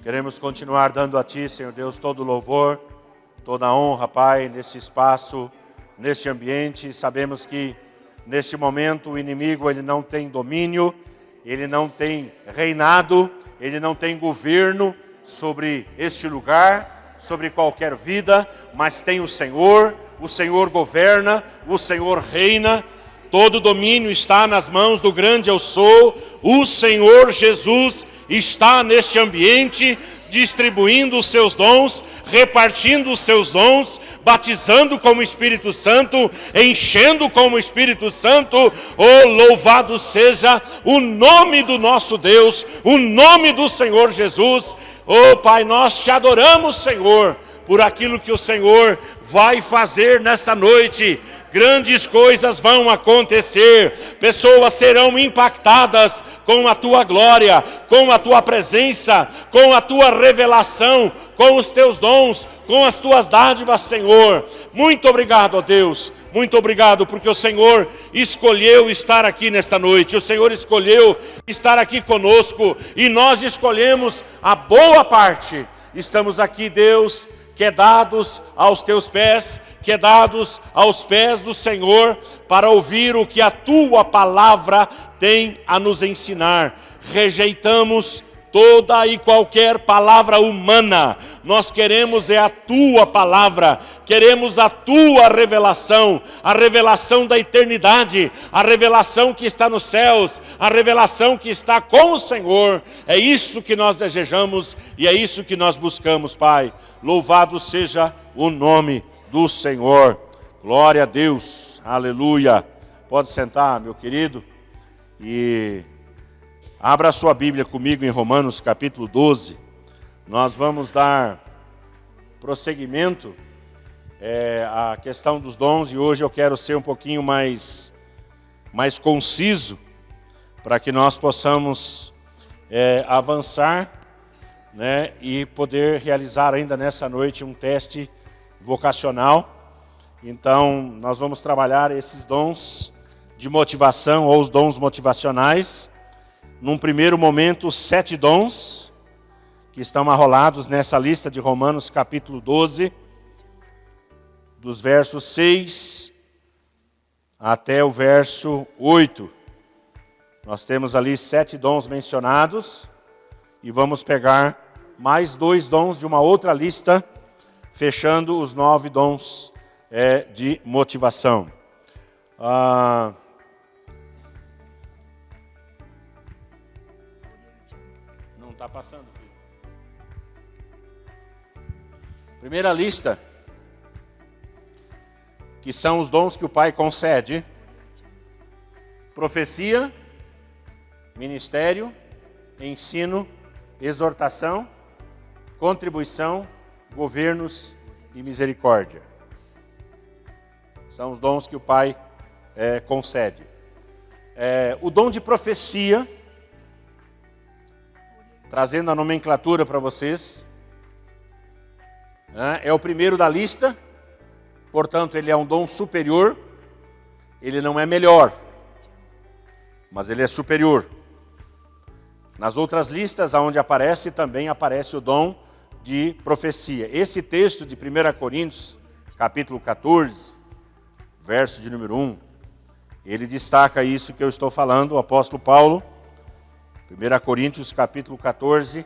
Queremos continuar dando a Ti, Senhor Deus, todo o louvor, toda a honra, Pai, neste espaço, neste ambiente. Sabemos que neste momento o inimigo ele não tem domínio, ele não tem reinado, ele não tem governo sobre este lugar, sobre qualquer vida, mas tem o Senhor governa, o Senhor reina. Todo domínio está nas mãos do grande eu sou. O Senhor Jesus está neste ambiente, distribuindo os seus dons, repartindo os seus dons, batizando com o Espírito Santo, enchendo com o Espírito Santo. Oh, louvado seja o nome do nosso Deus, o nome do Senhor Jesus. Oh, Pai, nós te adoramos, Senhor, por aquilo que o Senhor vai fazer nesta noite. Grandes coisas vão acontecer, pessoas serão impactadas com a Tua glória, com a Tua presença, com a Tua revelação, com os Teus dons, com as Tuas dádivas, Senhor. Muito obrigado, ó Deus, muito obrigado, porque o Senhor escolheu estar aqui nesta noite, o Senhor escolheu estar aqui conosco, e nós escolhemos a boa parte. Estamos aqui, Deus, quedados aos Teus pés, quedados aos pés do Senhor, para ouvir o que a Tua palavra tem a nos ensinar. Rejeitamos toda e qualquer palavra humana. Nós queremos a Tua palavra, queremos a Tua revelação, a revelação da eternidade, a revelação que está nos céus, a revelação que está com o Senhor. É isso que nós desejamos e é isso que nós buscamos, Pai. Louvado seja o nome do Senhor. Glória a Deus, aleluia. Pode sentar, meu querido, e abra a sua Bíblia comigo em Romanos capítulo 12. Nós vamos dar prosseguimento à questão dos dons, e hoje eu quero ser um pouquinho mais conciso, para que nós possamos avançar, né, e poder realizar ainda nessa noite um teste vocacional. Então, nós vamos trabalhar esses dons de motivação, ou os dons motivacionais. Num primeiro momento, 7 dons que estão arrolados nessa lista de Romanos capítulo 12, dos versos 6 até o verso 8. Nós temos ali 7 dons mencionados, e vamos pegar mais 2 dons de uma outra lista, fechando os 9 dons de motivação. Não está passando, filho. Primeira lista, que são os dons que o Pai concede: profecia, ministério, ensino, exortação, contribuição, governos e misericórdia. São os dons que o Pai concede. O dom de profecia, trazendo a nomenclatura para vocês, é o primeiro da lista. Portanto, ele é um dom superior. Ele não é melhor, mas ele é superior. Nas outras listas onde aparece, também aparece o dom de profecia. Esse texto de 1 Coríntios, capítulo 14, verso de número 1, ele destaca isso que eu estou falando. O apóstolo Paulo, 1 Coríntios, capítulo 14,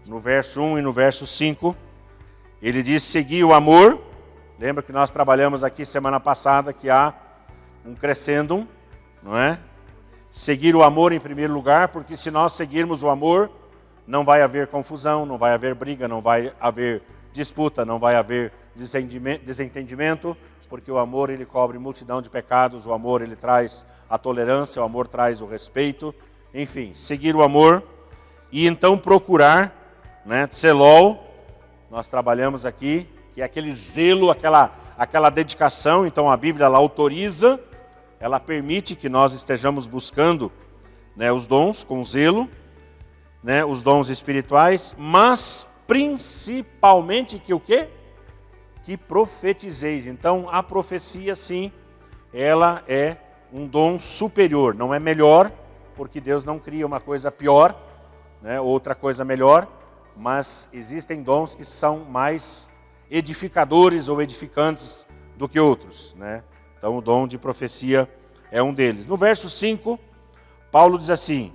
no verso 1 e no verso 5, ele diz: segui o amor. Lembra que nós trabalhamos aqui semana passada que há um crescendum, não é? Seguir o amor em primeiro lugar, porque se nós seguirmos o amor, não vai haver confusão, não vai haver briga, não vai haver disputa, não vai haver desentendimento, porque o amor ele cobre multidão de pecados, o amor ele traz a tolerância, o amor traz o respeito, enfim, seguir o amor. E então procurar, né, tselol, nós trabalhamos aqui, que é aquele zelo, aquela dedicação. Então a Bíblia ela autoriza, ela permite que nós estejamos buscando, né, os dons com zelo, né, os dons espirituais, mas principalmente que o quê? Que profetizeis. Então a profecia, sim, ela é um dom superior, não é melhor, porque Deus não cria uma coisa pior, né, outra coisa melhor, mas existem dons que são mais edificadores ou edificantes do que outros, né? Então o dom de profecia é um deles. No verso 5, Paulo diz assim,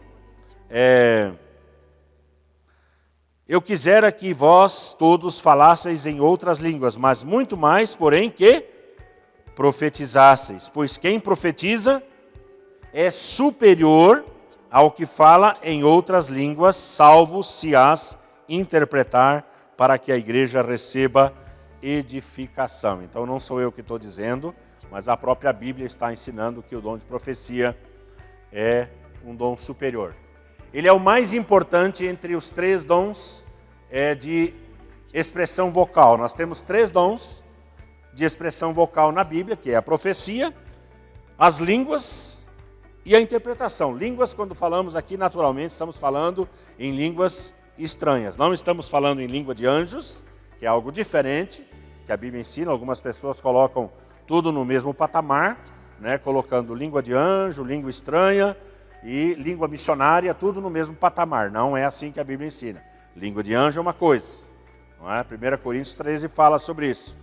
eu quisera que vós todos falasseis em outras línguas, mas muito mais, porém, que profetizasseis. Pois quem profetiza é superior ao que fala em outras línguas, salvo se as interpretar para que a igreja receba edificação. Então não sou eu que estou dizendo, mas a própria Bíblia está ensinando que o dom de profecia é um dom superior. Ele é o mais importante entre os 3 dons de expressão vocal. Nós temos 3 dons de expressão vocal na Bíblia, que é a profecia, as línguas e a interpretação. Línguas, quando falamos aqui, naturalmente, estamos falando em línguas estranhas. Não estamos falando em língua de anjos, que é algo diferente, que a Bíblia ensina. Algumas pessoas colocam tudo no mesmo patamar, né, colocando língua de anjo, língua estranha e língua missionária, tudo no mesmo patamar. Não é assim que a Bíblia ensina. Língua de anjo é uma coisa, não é? 1 Coríntios 13 fala sobre isso.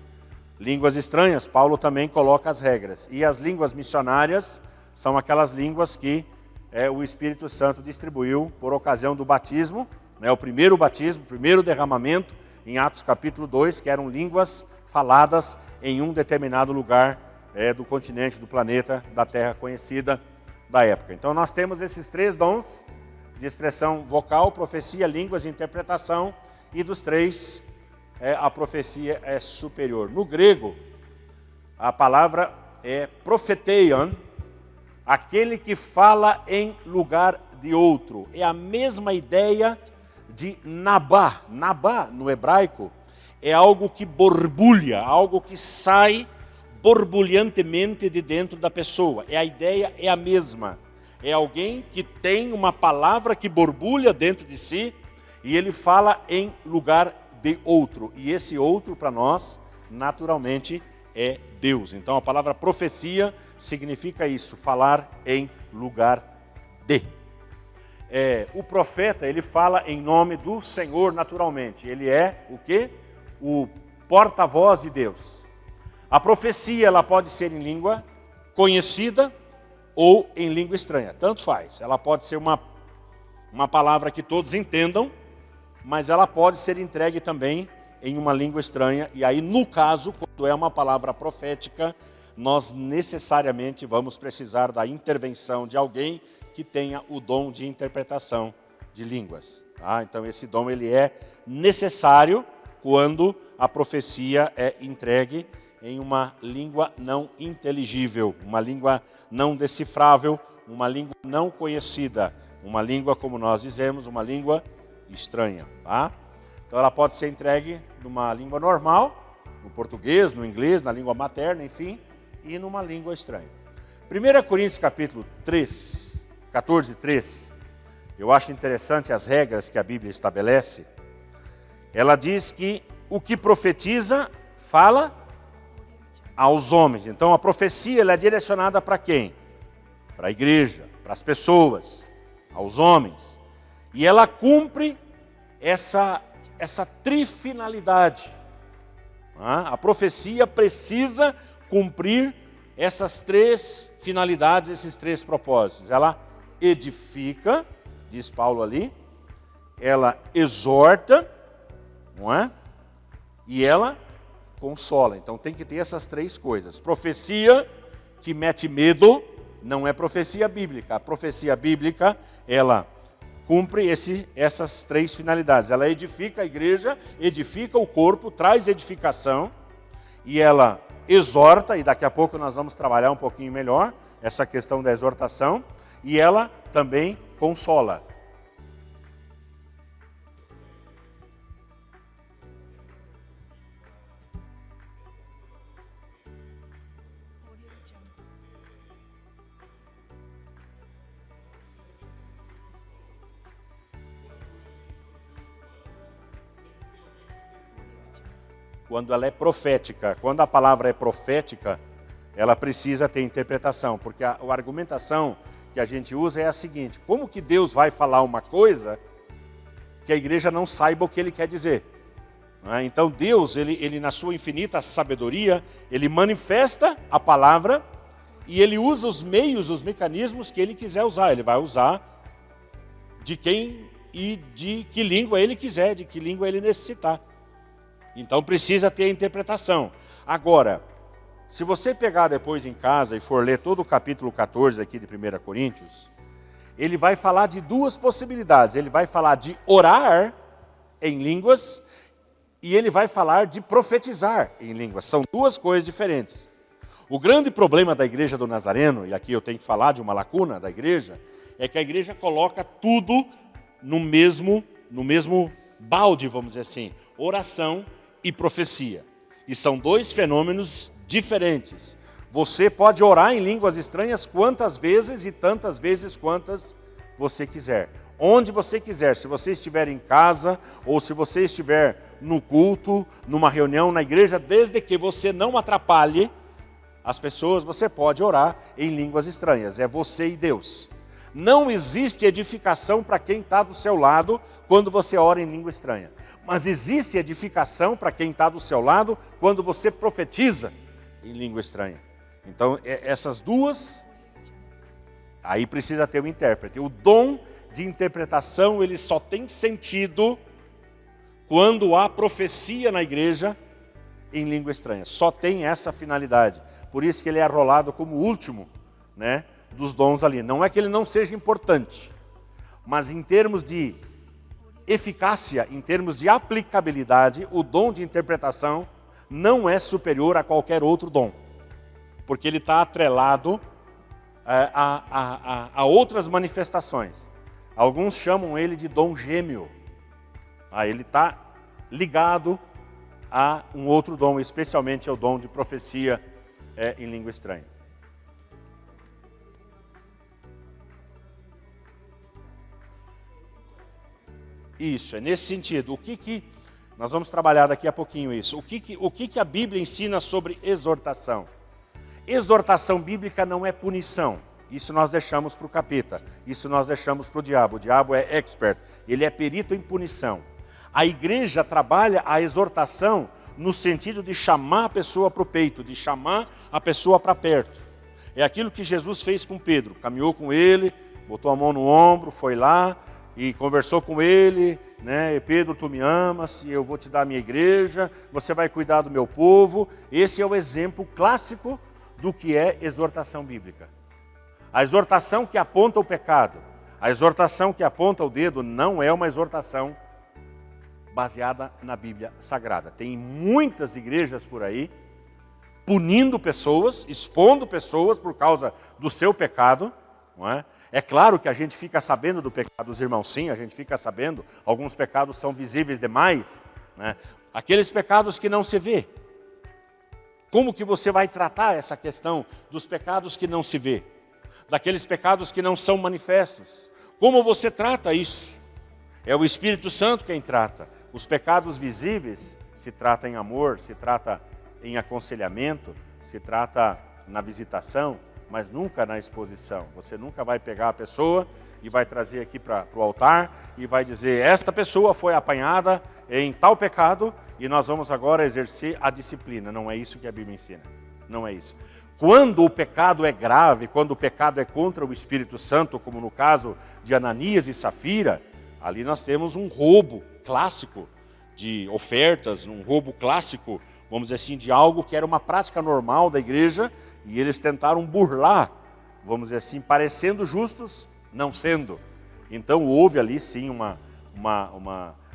Línguas estranhas, Paulo também coloca as regras. E as línguas missionárias são aquelas línguas que o Espírito Santo distribuiu por ocasião do batismo, né, o primeiro batismo, o primeiro derramamento, em Atos capítulo 2, que eram línguas faladas em um determinado lugar do continente, do planeta, da terra conhecida da época. Então nós temos esses 3 dons de expressão vocal, profecia, línguas e interpretação, e dos 3, a profecia é superior. No grego, a palavra é profeteion, aquele que fala em lugar de outro. É a mesma ideia de nabá. Nabá, no hebraico, é algo que borbulha, algo que sai borbulhantemente de dentro da pessoa. A ideia é a mesma. É alguém que tem uma palavra que borbulha dentro de si e ele fala em lugar de outro. E esse outro, para nós, naturalmente, é Deus. Então a palavra profecia significa isso, falar em lugar de. O profeta, ele fala em nome do Senhor naturalmente. Ele é o quê? O porta-voz de Deus. A profecia, ela pode ser em língua conhecida ou em língua estranha. Tanto faz. Ela pode ser uma palavra que todos entendam, mas ela pode ser entregue também em uma língua estranha. E aí, no caso, quando é uma palavra profética, nós necessariamente vamos precisar da intervenção de alguém que tenha o dom de interpretação de línguas. Tá? Então esse dom ele é necessário quando a profecia é entregue em uma língua não inteligível, uma língua não decifrável, uma língua não conhecida, uma língua, como nós dizemos, uma língua estranha. Tá? Então ela pode ser entregue numa língua normal, no português, no inglês, na língua materna, enfim, e numa língua estranha. 1 Coríntios capítulo 3, 14, 3, eu acho interessante as regras que a Bíblia estabelece. Ela diz que o que profetiza fala aos homens. Então a profecia ela é direcionada para quem? Para a igreja, para as pessoas, aos homens. E ela cumpre essa trifinalidade. A profecia precisa cumprir essas 3 finalidades, esses 3 propósitos. Ela edifica, diz Paulo ali, ela exorta, não é? E ela consola. Então tem que ter essas 3 coisas. Profecia que mete medo não é profecia bíblica. A profecia bíblica, ela cumpre essas 3 finalidades. Ela edifica a igreja, edifica o corpo, traz edificação, e ela exorta, e daqui a pouco nós vamos trabalhar um pouquinho melhor essa questão da exortação, e ela também consola. Quando ela é profética, quando a palavra é profética, ela precisa ter interpretação, porque a argumentação que a gente usa é a seguinte: como que Deus vai falar uma coisa que a igreja não saiba o que ele quer dizer. Então Deus, ele na sua infinita sabedoria, ele manifesta a palavra e ele usa os meios, os mecanismos que ele quiser usar. Ele vai usar de quem e de que língua ele quiser, de que língua ele necessitar. Então precisa ter a interpretação. Agora, se você pegar depois em casa e for ler todo o capítulo 14 aqui de 1 Coríntios, ele vai falar de duas possibilidades. Ele vai falar de orar em línguas e ele vai falar de profetizar em línguas. São duas coisas diferentes. O grande problema da igreja do Nazareno, e aqui eu tenho que falar de uma lacuna da igreja, é que a igreja coloca tudo no mesmo balde, vamos dizer assim, oração e profecia. E são dois fenômenos diferentes. Você pode orar em línguas estranhas quantas vezes e tantas vezes quantas você quiser. Onde você quiser, se você estiver em casa ou se você estiver no culto, numa reunião na igreja, desde que você não atrapalhe as pessoas, você pode orar em línguas estranhas. É você e Deus. Não existe edificação para quem está do seu lado quando você ora em língua estranha. Mas existe edificação para quem está do seu lado quando você profetiza em língua estranha. Então, essas duas, aí precisa ter um intérprete. O dom de interpretação, ele só tem sentido quando há profecia na igreja em língua estranha. Só tem essa finalidade. Por isso que ele é arrolado como o último, né, dos dons ali. Não é que ele não seja importante, mas em termos de eficácia, em termos de aplicabilidade, o dom de interpretação não é superior a qualquer outro dom. Porque ele está atrelado a outras manifestações. Alguns chamam ele de dom gêmeo. Ele está ligado a um outro dom, especialmente ao dom de profecia em língua estranha. Isso, é nesse sentido. Nós vamos trabalhar daqui a pouquinho isso. O que a Bíblia ensina sobre exortação? Exortação bíblica não é punição. Isso nós deixamos para o capeta. Isso nós deixamos para o diabo. O diabo é expert. Ele é perito em punição. A igreja trabalha a exortação no sentido de chamar a pessoa para o peito, de chamar a pessoa para perto. É aquilo que Jesus fez com Pedro. Caminhou com ele, botou a mão no ombro, foi lá e conversou com ele, né? Pedro, tu me amas, e eu vou te dar a minha igreja, você vai cuidar do meu povo. Esse é o exemplo clássico do que é exortação bíblica. A exortação que aponta o pecado, a exortação que aponta o dedo, não é uma exortação baseada na Bíblia Sagrada. Tem muitas igrejas por aí punindo pessoas, expondo pessoas por causa do seu pecado, não é? É claro que a gente fica sabendo do pecado dos irmãos, sim, a gente fica sabendo. Alguns pecados são visíveis demais, né? Aqueles pecados que não se vê. Como que você vai tratar essa questão dos pecados que não se vê? Daqueles pecados que não são manifestos? Como você trata isso? É o Espírito Santo quem trata. Os pecados visíveis se trata em amor, se trata em aconselhamento, se trata na visitação, mas nunca na exposição. Você nunca vai pegar a pessoa e vai trazer aqui para o altar e vai dizer, esta pessoa foi apanhada em tal pecado e nós vamos agora exercer a disciplina. Não é isso que a Bíblia ensina. Não é isso. Quando o pecado é grave, quando o pecado é contra o Espírito Santo, como no caso de Ananias e Safira, ali nós temos um roubo clássico de ofertas, um roubo clássico, vamos dizer assim, de algo que era uma prática normal da igreja, e eles tentaram burlar, vamos dizer assim, parecendo justos, não sendo. Então houve ali sim uma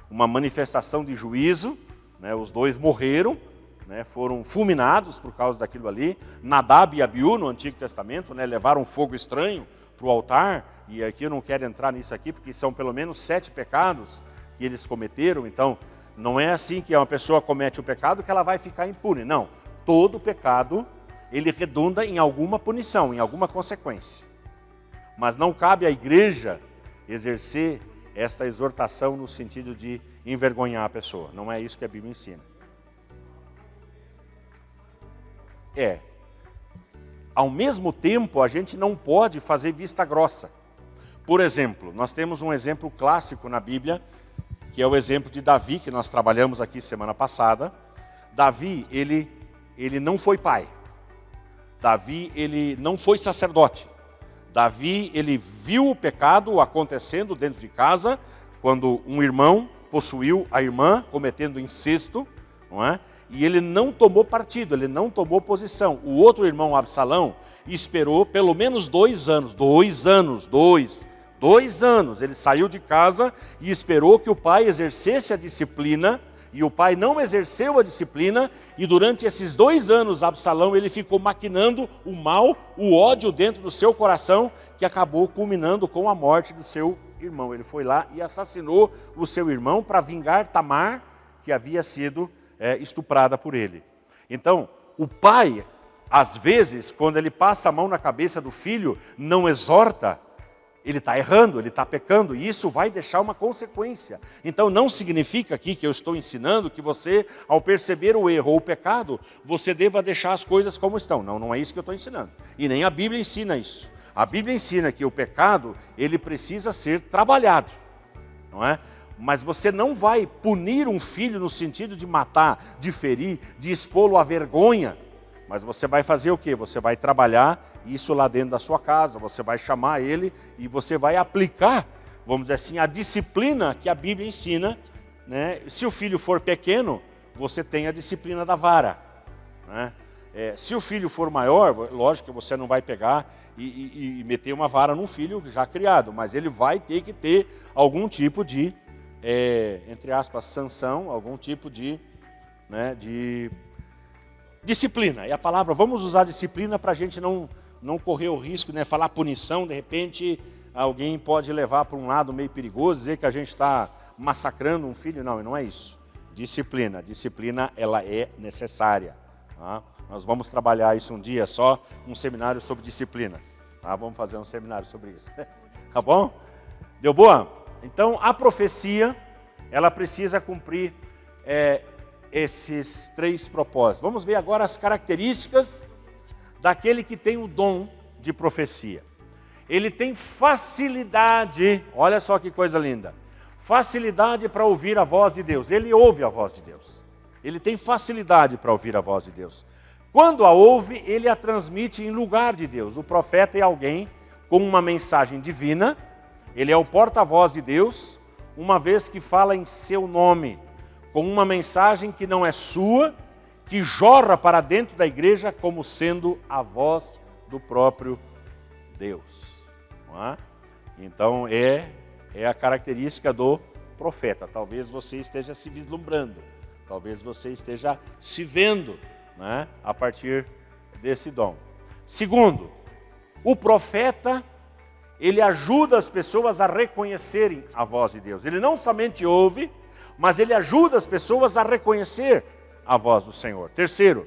manifestação de juízo, né? Os dois morreram, né? Foram fulminados por causa daquilo ali. Nadab e Abiú no Antigo Testamento, né? Levaram fogo estranho para o altar, e aqui eu não quero entrar nisso aqui, porque são pelo menos 7 pecados que eles cometeram. Então não é assim que uma pessoa comete o pecado que ela vai ficar impune. Não, todo pecado ele redunda em alguma punição, em alguma consequência. Mas não cabe à igreja exercer esta exortação no sentido de envergonhar a pessoa. Não é isso que a Bíblia ensina. Ao mesmo tempo, a gente não pode fazer vista grossa. Por exemplo, nós temos um exemplo clássico na Bíblia, que é o exemplo de Davi, que nós trabalhamos aqui semana passada. Davi, ele não foi pai. Davi, ele não foi sacerdote. Davi, ele viu o pecado acontecendo dentro de casa, quando um irmão possuiu a irmã, cometendo incesto, não é? E ele não tomou partido, ele não tomou posição. O outro irmão, Absalão, esperou pelo menos 2 anos. 2 anos. Ele saiu de casa e esperou que o pai exercesse a disciplina, e o pai não exerceu a disciplina, e durante esses 2 anos, Absalão, ele ficou maquinando o mal, o ódio dentro do seu coração, que acabou culminando com a morte do seu irmão. Ele foi lá e assassinou o seu irmão para vingar Tamar, que havia sido estuprada por ele. Então, o pai, às vezes, quando ele passa a mão na cabeça do filho, não exorta, ele está errando, ele está pecando, e isso vai deixar uma consequência. Então não significa aqui que eu estou ensinando que você, ao perceber o erro ou o pecado, você deva deixar as coisas como estão. Não, não é isso que eu estou ensinando. E nem a Bíblia ensina isso. A Bíblia ensina que o pecado, ele precisa ser trabalhado, não é? Mas você não vai punir um filho no sentido de matar, de ferir, de expô-lo à vergonha. Mas você vai fazer o quê? Você vai trabalhar isso lá dentro da sua casa, você vai chamar ele e você vai aplicar, vamos dizer assim, a disciplina que a Bíblia ensina, né? Se o filho for pequeno, você tem a disciplina da vara, né? Se o filho for maior, lógico que você não vai pegar e meter uma vara num filho já criado, mas ele vai ter que ter algum tipo de, entre aspas, sanção, algum tipo de, né, de disciplina. E a palavra, vamos usar disciplina para a gente não correr o risco, né? Falar punição, de repente alguém pode levar para um lado meio perigoso, dizer que a gente está massacrando um filho. Não, não é isso. Disciplina, ela é necessária. Tá? Nós vamos trabalhar isso um dia só, um seminário sobre disciplina. Tá? Vamos fazer um seminário sobre isso. Tá bom? Deu boa? Então a profecia, ela precisa cumprir esses 3 propósitos. Vamos ver agora as características daquele que tem o dom de profecia. Ele tem facilidade, olha só que coisa linda, facilidade para ouvir a voz de Deus. Ele ouve a voz de Deus. Ele tem facilidade para ouvir a voz de Deus. Quando a ouve, ele a transmite em lugar de Deus. O profeta é alguém com uma mensagem divina, ele é o porta-voz de Deus, uma vez que fala em seu nome, com uma mensagem que não é sua, que jorra para dentro da igreja como sendo a voz do próprio Deus. Não é? Então é a característica do profeta. Talvez você esteja se vislumbrando, talvez você esteja se vendo, né, a partir desse dom. Segundo, o profeta, ele ajuda as pessoas a reconhecerem a voz de Deus. Ele não somente ouve, mas ele ajuda as pessoas a reconhecer a voz do Senhor. Terceiro,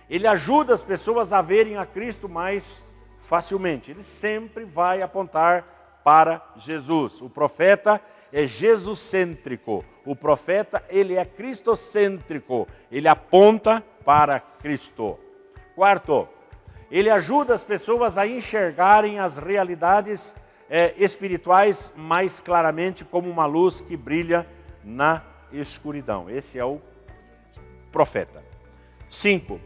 ele ajuda as pessoas a verem a Cristo mais facilmente. Ele sempre vai apontar para Jesus. O profeta é jesucêntrico. O profeta, ele é cristocêntrico. Ele aponta para Cristo. Quarto, ele ajuda as pessoas a enxergarem as realidades espirituais mais claramente, como uma luz que brilha na escuridão. Esse é o profeta. 5.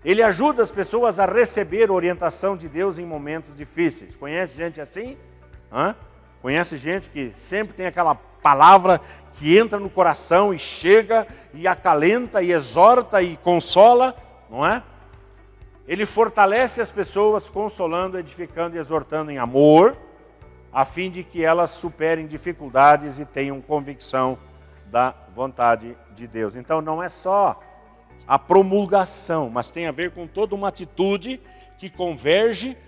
Ele ajuda as pessoas a receber orientação de Deus em momentos difíceis. Conhece gente assim? Conhece gente que sempre tem aquela palavra que entra no coração e chega e acalenta e exorta e consola, não é? Ele fortalece as pessoas consolando, edificando e exortando em amor, a fim de que elas superem dificuldades e tenham convicção da vontade de Deus. Então não é só a promulgação, mas tem a ver com toda uma atitude que converge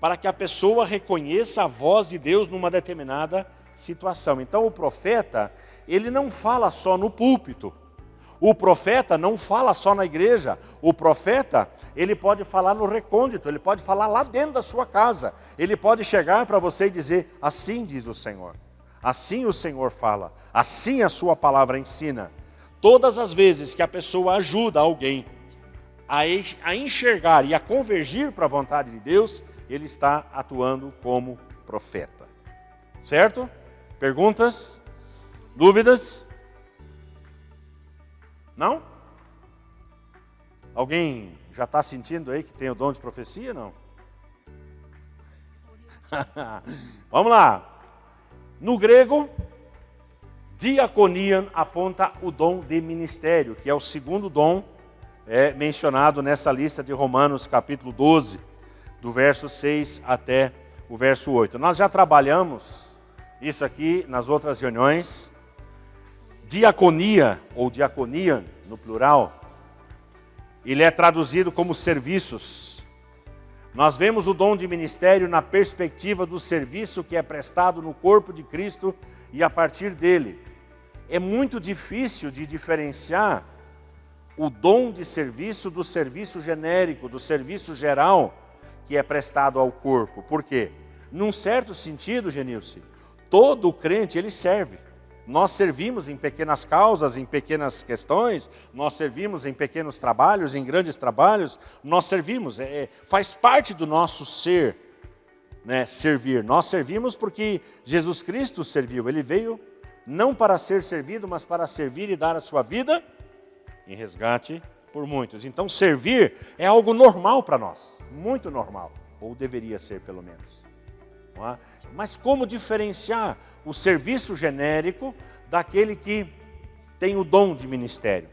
para que a pessoa reconheça a voz de Deus numa determinada situação. Então o profeta, ele não fala só no púlpito. O profeta não fala só na igreja. O profeta, ele pode falar no recôndito, ele pode falar lá dentro da sua casa. Ele pode chegar para você e dizer: assim diz o Senhor. Assim o Senhor fala. Assim a sua palavra ensina. Todas as vezes que a pessoa ajuda alguém a enxergar e a convergir para a vontade de Deus, ele está atuando como profeta. Certo? Perguntas? Dúvidas? Não? Alguém já está sentindo aí que tem o dom de profecia, não? Vamos lá. No grego, diaconia aponta o dom de ministério, que é o segundo dom mencionado nessa lista de Romanos capítulo 12, do verso 6 até o verso 8. Nós já trabalhamos isso aqui nas outras reuniões. Diaconia, ou diaconia no plural, ele é traduzido como serviços. Nós vemos o dom de ministério na perspectiva do serviço que é prestado no corpo de Cristo e a partir dele. É muito difícil de diferenciar o dom de serviço do serviço genérico, do serviço geral que é prestado ao corpo. Por quê? Num certo sentido, Genilce, todo crente ele serve. Nós servimos em pequenas causas, em pequenas questões, nós servimos em pequenos trabalhos, em grandes trabalhos, nós servimos, faz parte do nosso ser, né, servir. Nós servimos porque Jesus Cristo serviu, Ele veio não para ser servido, mas para servir e dar a sua vida em resgate por muitos. Então servir é algo normal para nós, muito normal, ou deveria ser pelo menos. Não é? Mas como diferenciar o serviço genérico daquele que tem o dom de ministério?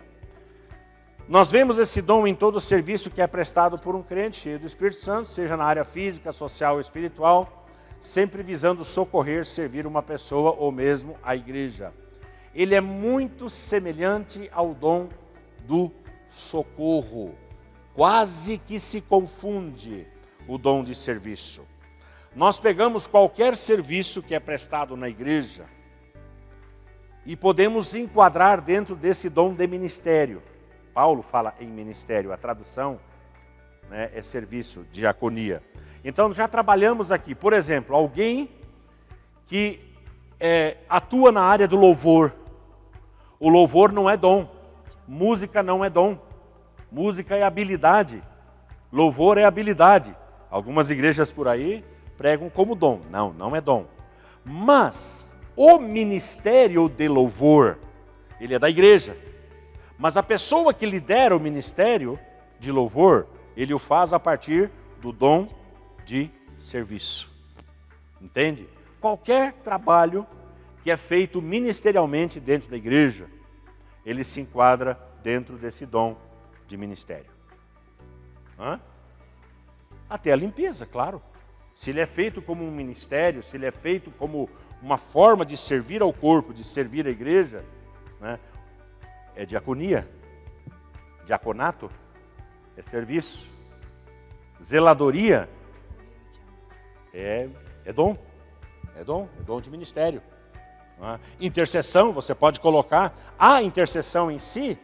Nós vemos esse dom em todo o serviço que é prestado por um crente cheio do Espírito Santo, seja na área física, social ou espiritual, sempre visando socorrer, servir uma pessoa ou mesmo a igreja. Ele é muito semelhante ao dom do socorro. Quase que se confunde o dom de serviço. Nós pegamos qualquer serviço que é prestado na igreja e podemos enquadrar dentro desse dom de ministério. Paulo fala em ministério, a tradução, né, é serviço, diaconia. Então já trabalhamos aqui, por exemplo, alguém que atua na área do louvor. O louvor não é dom, música não é dom, música é habilidade, louvor é habilidade. Algumas igrejas por aí pregam como dom. Não, não é dom. Mas o ministério de louvor, ele é da igreja. Mas a pessoa que lidera o ministério de louvor, ele o faz a partir do dom de serviço. Entende? Qualquer trabalho que é feito ministerialmente dentro da igreja, ele se enquadra dentro desse dom de ministério. Até a limpeza, claro. Se ele é feito como um ministério, se ele é feito como uma forma de servir ao corpo, de servir a igreja, né, é diaconia. Diaconato é serviço. Zeladoria é dom. É dom de ministério. Né? Intercessão, você pode colocar. A intercessão em si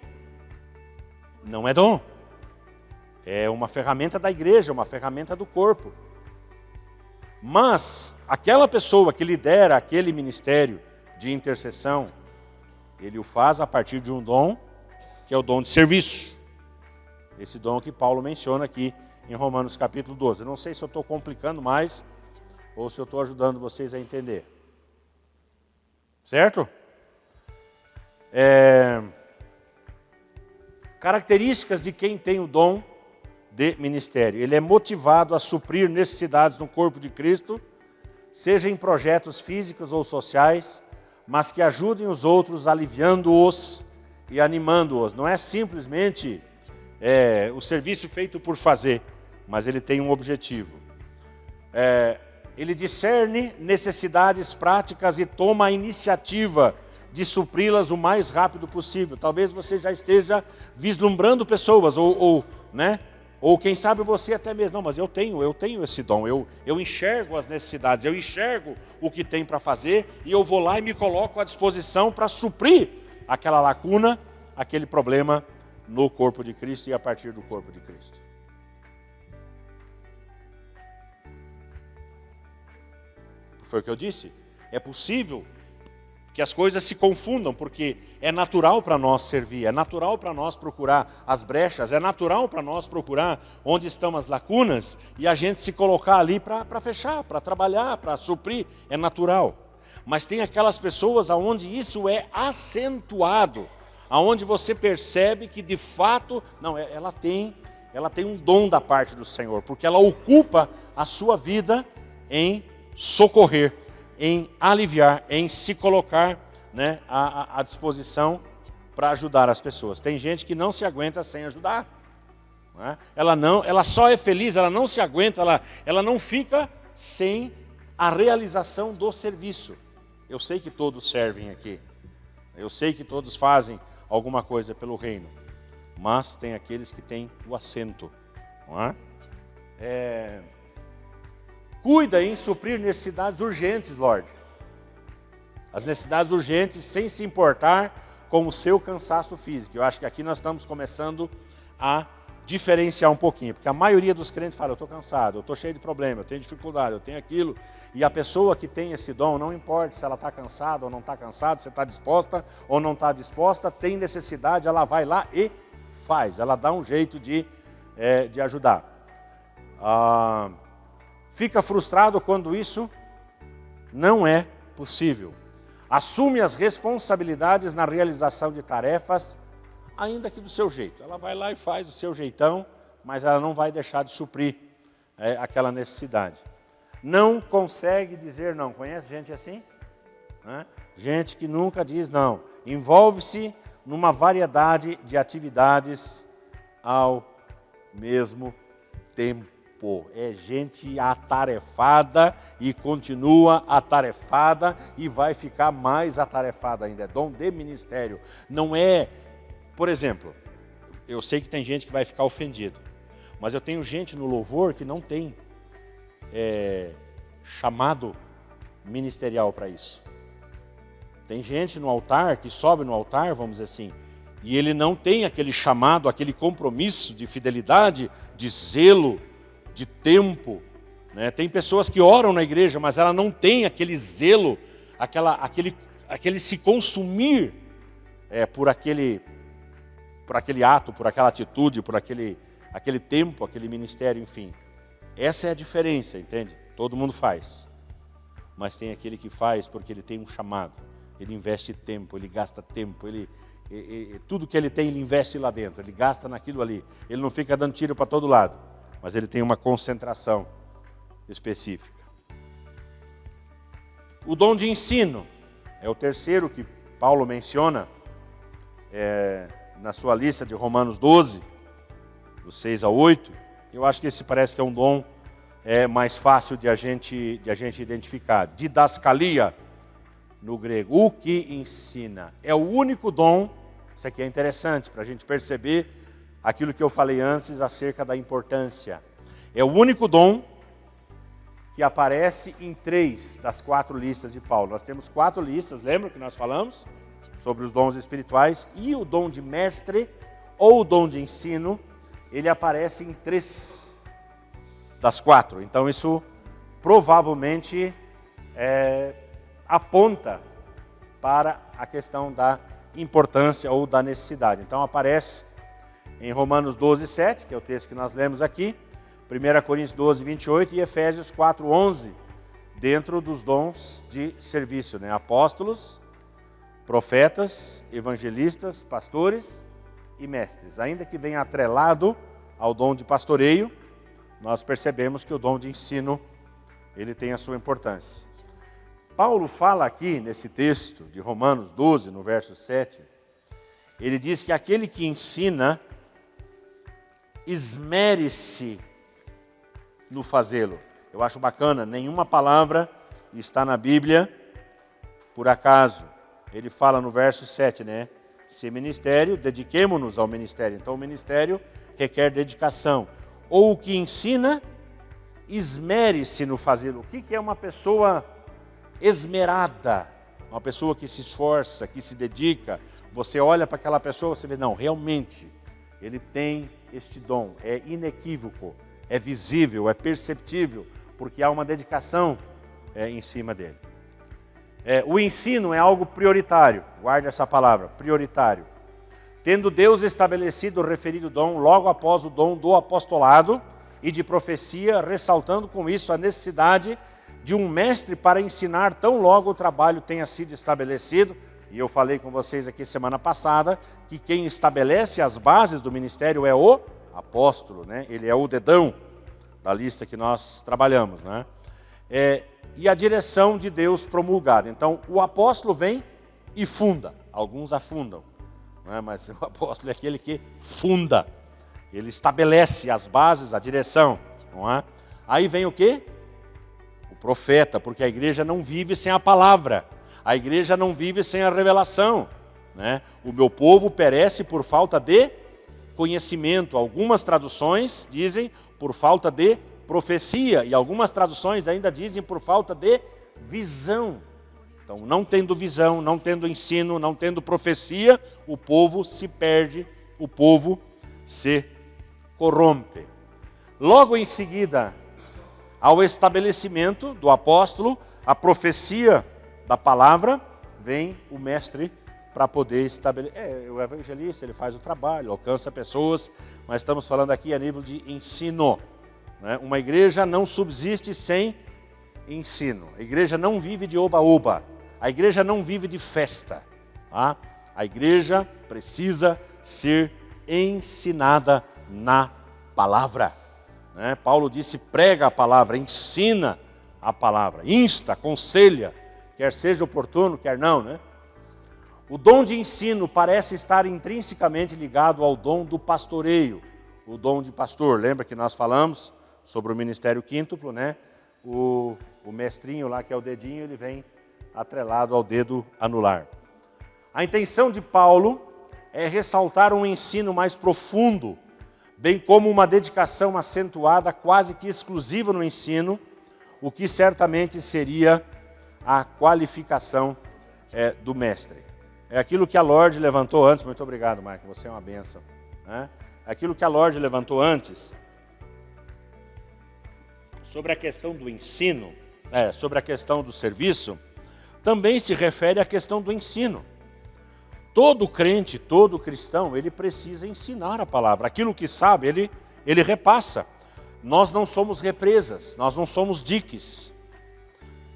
não é dom. É uma ferramenta da igreja, uma ferramenta do corpo. Mas aquela pessoa que lidera aquele ministério de intercessão, ele o faz a partir de um dom, que é o dom de serviço. Esse dom que Paulo menciona aqui em Romanos capítulo 12. Eu não sei se eu estou complicando mais ou se eu estou ajudando vocês a entender. Certo? Características de quem tem o dom de ministério. Ele é motivado a suprir necessidades no corpo de Cristo, seja em projetos físicos ou sociais, mas que ajudem os outros aliviando-os e animando-os. Não é simplesmente o serviço feito por fazer, mas ele tem um objetivo. Ele discerne necessidades práticas e toma a iniciativa de supri-las o mais rápido possível. Talvez você já esteja vislumbrando pessoas, né? Ou quem sabe você até mesmo, não, mas eu tenho esse dom, eu enxergo as necessidades, eu enxergo o que tem para fazer e eu vou lá e me coloco à disposição para suprir aquela lacuna, aquele problema no corpo de Cristo e a partir do corpo de Cristo. Foi o que eu disse? É possível que as coisas se confundam, porque é natural para nós servir, é natural para nós procurar as brechas, é natural para nós procurar onde estão as lacunas e a gente se colocar ali para fechar, para trabalhar, para suprir, é natural. Mas tem aquelas pessoas onde isso é acentuado, aonde você percebe que de fato, não, ela tem um dom da parte do Senhor, porque ela ocupa a sua vida em socorrer, em aliviar, em se colocar, né, à disposição para ajudar as pessoas. Tem gente que não se aguenta sem ajudar. Não é? Ela só é feliz, ela não se aguenta, ela não fica sem a realização do serviço. Eu sei que todos servem aqui, eu sei que todos fazem alguma coisa pelo reino, mas tem aqueles que têm o assento. Não é? Cuida em suprir necessidades urgentes, Lorde. As necessidades urgentes sem se importar com o seu cansaço físico. Eu acho que aqui nós estamos começando a diferenciar um pouquinho, porque a maioria dos crentes fala, eu estou cansado, eu estou cheio de problema, eu tenho dificuldade, eu tenho aquilo, e a pessoa que tem esse dom, não importa se ela está cansada ou não está cansada, se está disposta ou não está disposta, tem necessidade, ela vai lá e faz, ela dá um jeito de ajudar. Fica frustrado quando isso não é possível. Assume as responsabilidades na realização de tarefas, ainda que do seu jeito. Ela vai lá e faz do seu jeitão, mas ela não vai deixar de suprir aquela necessidade. Não consegue dizer não. Conhece gente assim? Gente que nunca diz não. Envolve-se numa variedade de atividades ao mesmo tempo. É gente atarefada e continua atarefada e vai ficar mais atarefada ainda. É dom de ministério. Não é... Por exemplo, eu sei que tem gente que vai ficar ofendido, mas eu tenho gente no louvor que não tem chamado ministerial para isso. Tem gente no altar, que sobe no altar, vamos dizer assim, e ele não tem aquele chamado, aquele compromisso de fidelidade, de zelo, de tempo. Né? Tem pessoas que oram na igreja, mas ela não tem aquele zelo, aquele se consumir por aquele ato, por aquela atitude, por aquele tempo, aquele ministério, enfim. Essa é a diferença, entende? Todo mundo faz. Mas tem aquele que faz porque ele tem um chamado. Ele investe tempo, ele gasta tempo, tudo que ele tem ele investe lá dentro, ele gasta naquilo ali. Ele não fica dando tiro para todo lado, mas ele tem uma concentração específica. O dom de ensino é o terceiro que Paulo menciona na sua lista de Romanos 12, dos 6 a 8, eu acho que esse parece que é um dom mais fácil de a gente identificar. Didascalia, no grego, o que ensina. É o único dom, isso aqui é interessante, para a gente perceber aquilo que eu falei antes acerca da importância. É o único dom que aparece em 3 das 4 listas de Paulo. Nós temos 4 listas, lembra que nós falamos? Sobre os dons espirituais, e o dom de mestre, ou o dom de ensino, ele aparece em 3 das 4. Então isso provavelmente aponta para a questão da importância ou da necessidade. Então aparece em Romanos 12, 7, que é o texto que nós lemos aqui, 1 Coríntios 12, 28 e Efésios 4, 11, dentro dos dons de serviço, né? Apóstolos, profetas, evangelistas, pastores e mestres. Ainda que venha atrelado ao dom de pastoreio, nós percebemos que o dom de ensino, ele tem a sua importância. Paulo fala aqui, nesse texto de Romanos 12, no verso 7, ele diz que aquele que ensina, esmere-se no fazê-lo. Eu acho bacana, nenhuma palavra está na Bíblia por acaso. Ele fala no verso 7, né? Se ministério, dediquemo-nos ao ministério. Então o ministério requer dedicação. Ou o que ensina, esmere-se no fazê-lo. O que é uma pessoa esmerada? Uma pessoa que se esforça, que se dedica. Você olha para aquela pessoa, você vê, não, realmente, ele tem este dom. É inequívoco, é visível, é perceptível, porque há uma dedicação em cima dele. O ensino é algo prioritário, guarde essa palavra, prioritário. Tendo Deus estabelecido o referido dom logo após o dom do apostolado e de profecia, ressaltando com isso a necessidade de um mestre para ensinar tão logo o trabalho tenha sido estabelecido. E eu falei com vocês aqui semana passada que quem estabelece as bases do ministério é o apóstolo, né? Ele é o dedão da lista que nós trabalhamos, né? E a direção de Deus promulgada. Então, o apóstolo vem e funda. Alguns afundam, né? Mas o apóstolo é aquele que funda. Ele estabelece as bases, a direção, não é? Aí vem o quê? O profeta, porque a igreja não vive sem a palavra. A igreja não vive sem a revelação, né? O meu povo perece por falta de conhecimento. Algumas traduções dizem por falta de profecia, e algumas traduções ainda dizem por falta de visão. Então, não tendo visão, não tendo ensino, não tendo profecia, o povo se perde, o povo se corrompe. Logo em seguida, ao estabelecimento do apóstolo, a profecia da palavra, vem o mestre para poder estabelecer. O evangelista, ele faz o trabalho, alcança pessoas, mas estamos falando aqui a nível de ensino, né? Uma igreja não subsiste sem ensino. A igreja não vive de oba-oba. A igreja não vive de festa. Tá? A igreja precisa ser ensinada na palavra, né? Paulo disse, prega a palavra, ensina a palavra, insta, aconselha, quer seja oportuno, quer não, né? O dom de ensino parece estar intrinsecamente ligado ao dom do pastoreio, o dom de pastor. Lembra que nós falamos sobre o ministério quíntuplo, né? O mestrinho lá, que é o dedinho, ele vem atrelado ao dedo anular. A intenção de Paulo é ressaltar um ensino mais profundo, bem como uma dedicação acentuada, quase que exclusiva no ensino, o que certamente seria a qualificação do mestre. É aquilo que a Lorde levantou antes. Muito obrigado, Mike, você é uma bênção, né? Aquilo que a Lorde levantou antes, sobre a questão do ensino, sobre a questão do serviço, também se refere à questão do ensino. Todo crente, todo cristão, ele precisa ensinar a palavra. Aquilo que sabe, ele repassa. Nós não somos represas, nós não somos diques.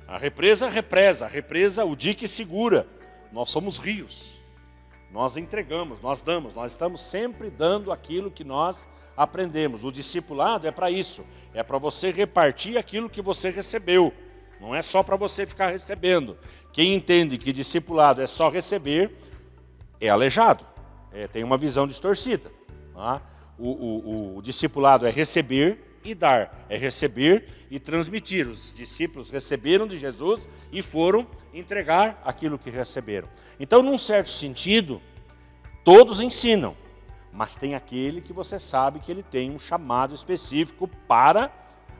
A represa represa, o dique segura. Nós somos rios. Nós entregamos, nós damos, nós estamos sempre dando aquilo que nós aprendemos. O discipulado é para isso, é para você repartir aquilo que você recebeu. Não é só para você ficar recebendo. Quem entende que discipulado é só receber, é aleijado, tem uma visão distorcida. Tá? O discipulado é receber e dar, é receber e transmitir. Os discípulos receberam de Jesus e foram entregar aquilo que receberam. Então, num certo sentido, todos ensinam, mas tem aquele que você sabe que ele tem um chamado específico para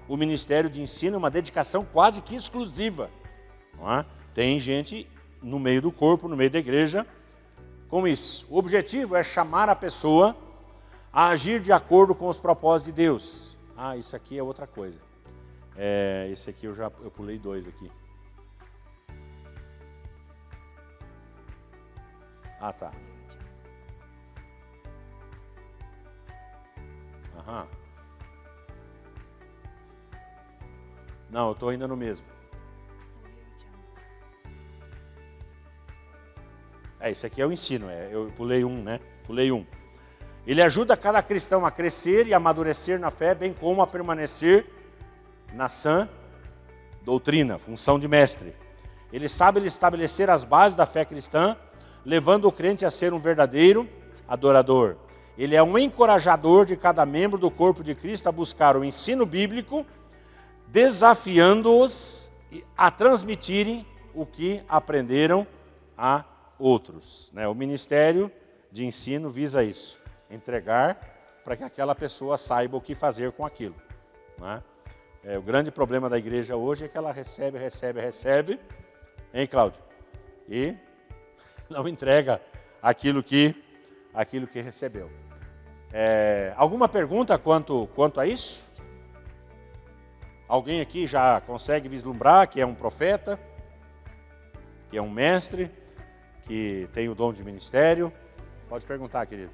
o ministério de ensino, uma dedicação quase que exclusiva. Não é? Tem gente no meio do corpo, no meio da igreja, com isso. O objetivo é chamar a pessoa a agir de acordo com os propósitos de Deus. Isso aqui é outra coisa. Esse aqui eu pulei 2 aqui. Tá. Aham. Não, eu estou ainda no mesmo. Esse aqui é o ensino, eu pulei 1, né? Pulei 1. Ele ajuda cada cristão a crescer e amadurecer na fé, bem como a permanecer na sã doutrina, função de mestre. Ele sabe estabelecer as bases da fé cristã, levando o crente a ser um verdadeiro adorador. Ele é um encorajador de cada membro do corpo de Cristo a buscar o ensino bíblico, desafiando-os a transmitirem o que aprenderam a outros. O ministério de ensino visa isso, entregar para que aquela pessoa saiba o que fazer com aquilo. O grande problema da igreja hoje é que ela recebe, hein, Cláudio? E não entrega aquilo que recebeu. Alguma pergunta quanto a isso? Alguém aqui já consegue vislumbrar que é um profeta, que é um mestre, que tem o dom de ministério? Pode perguntar, querido.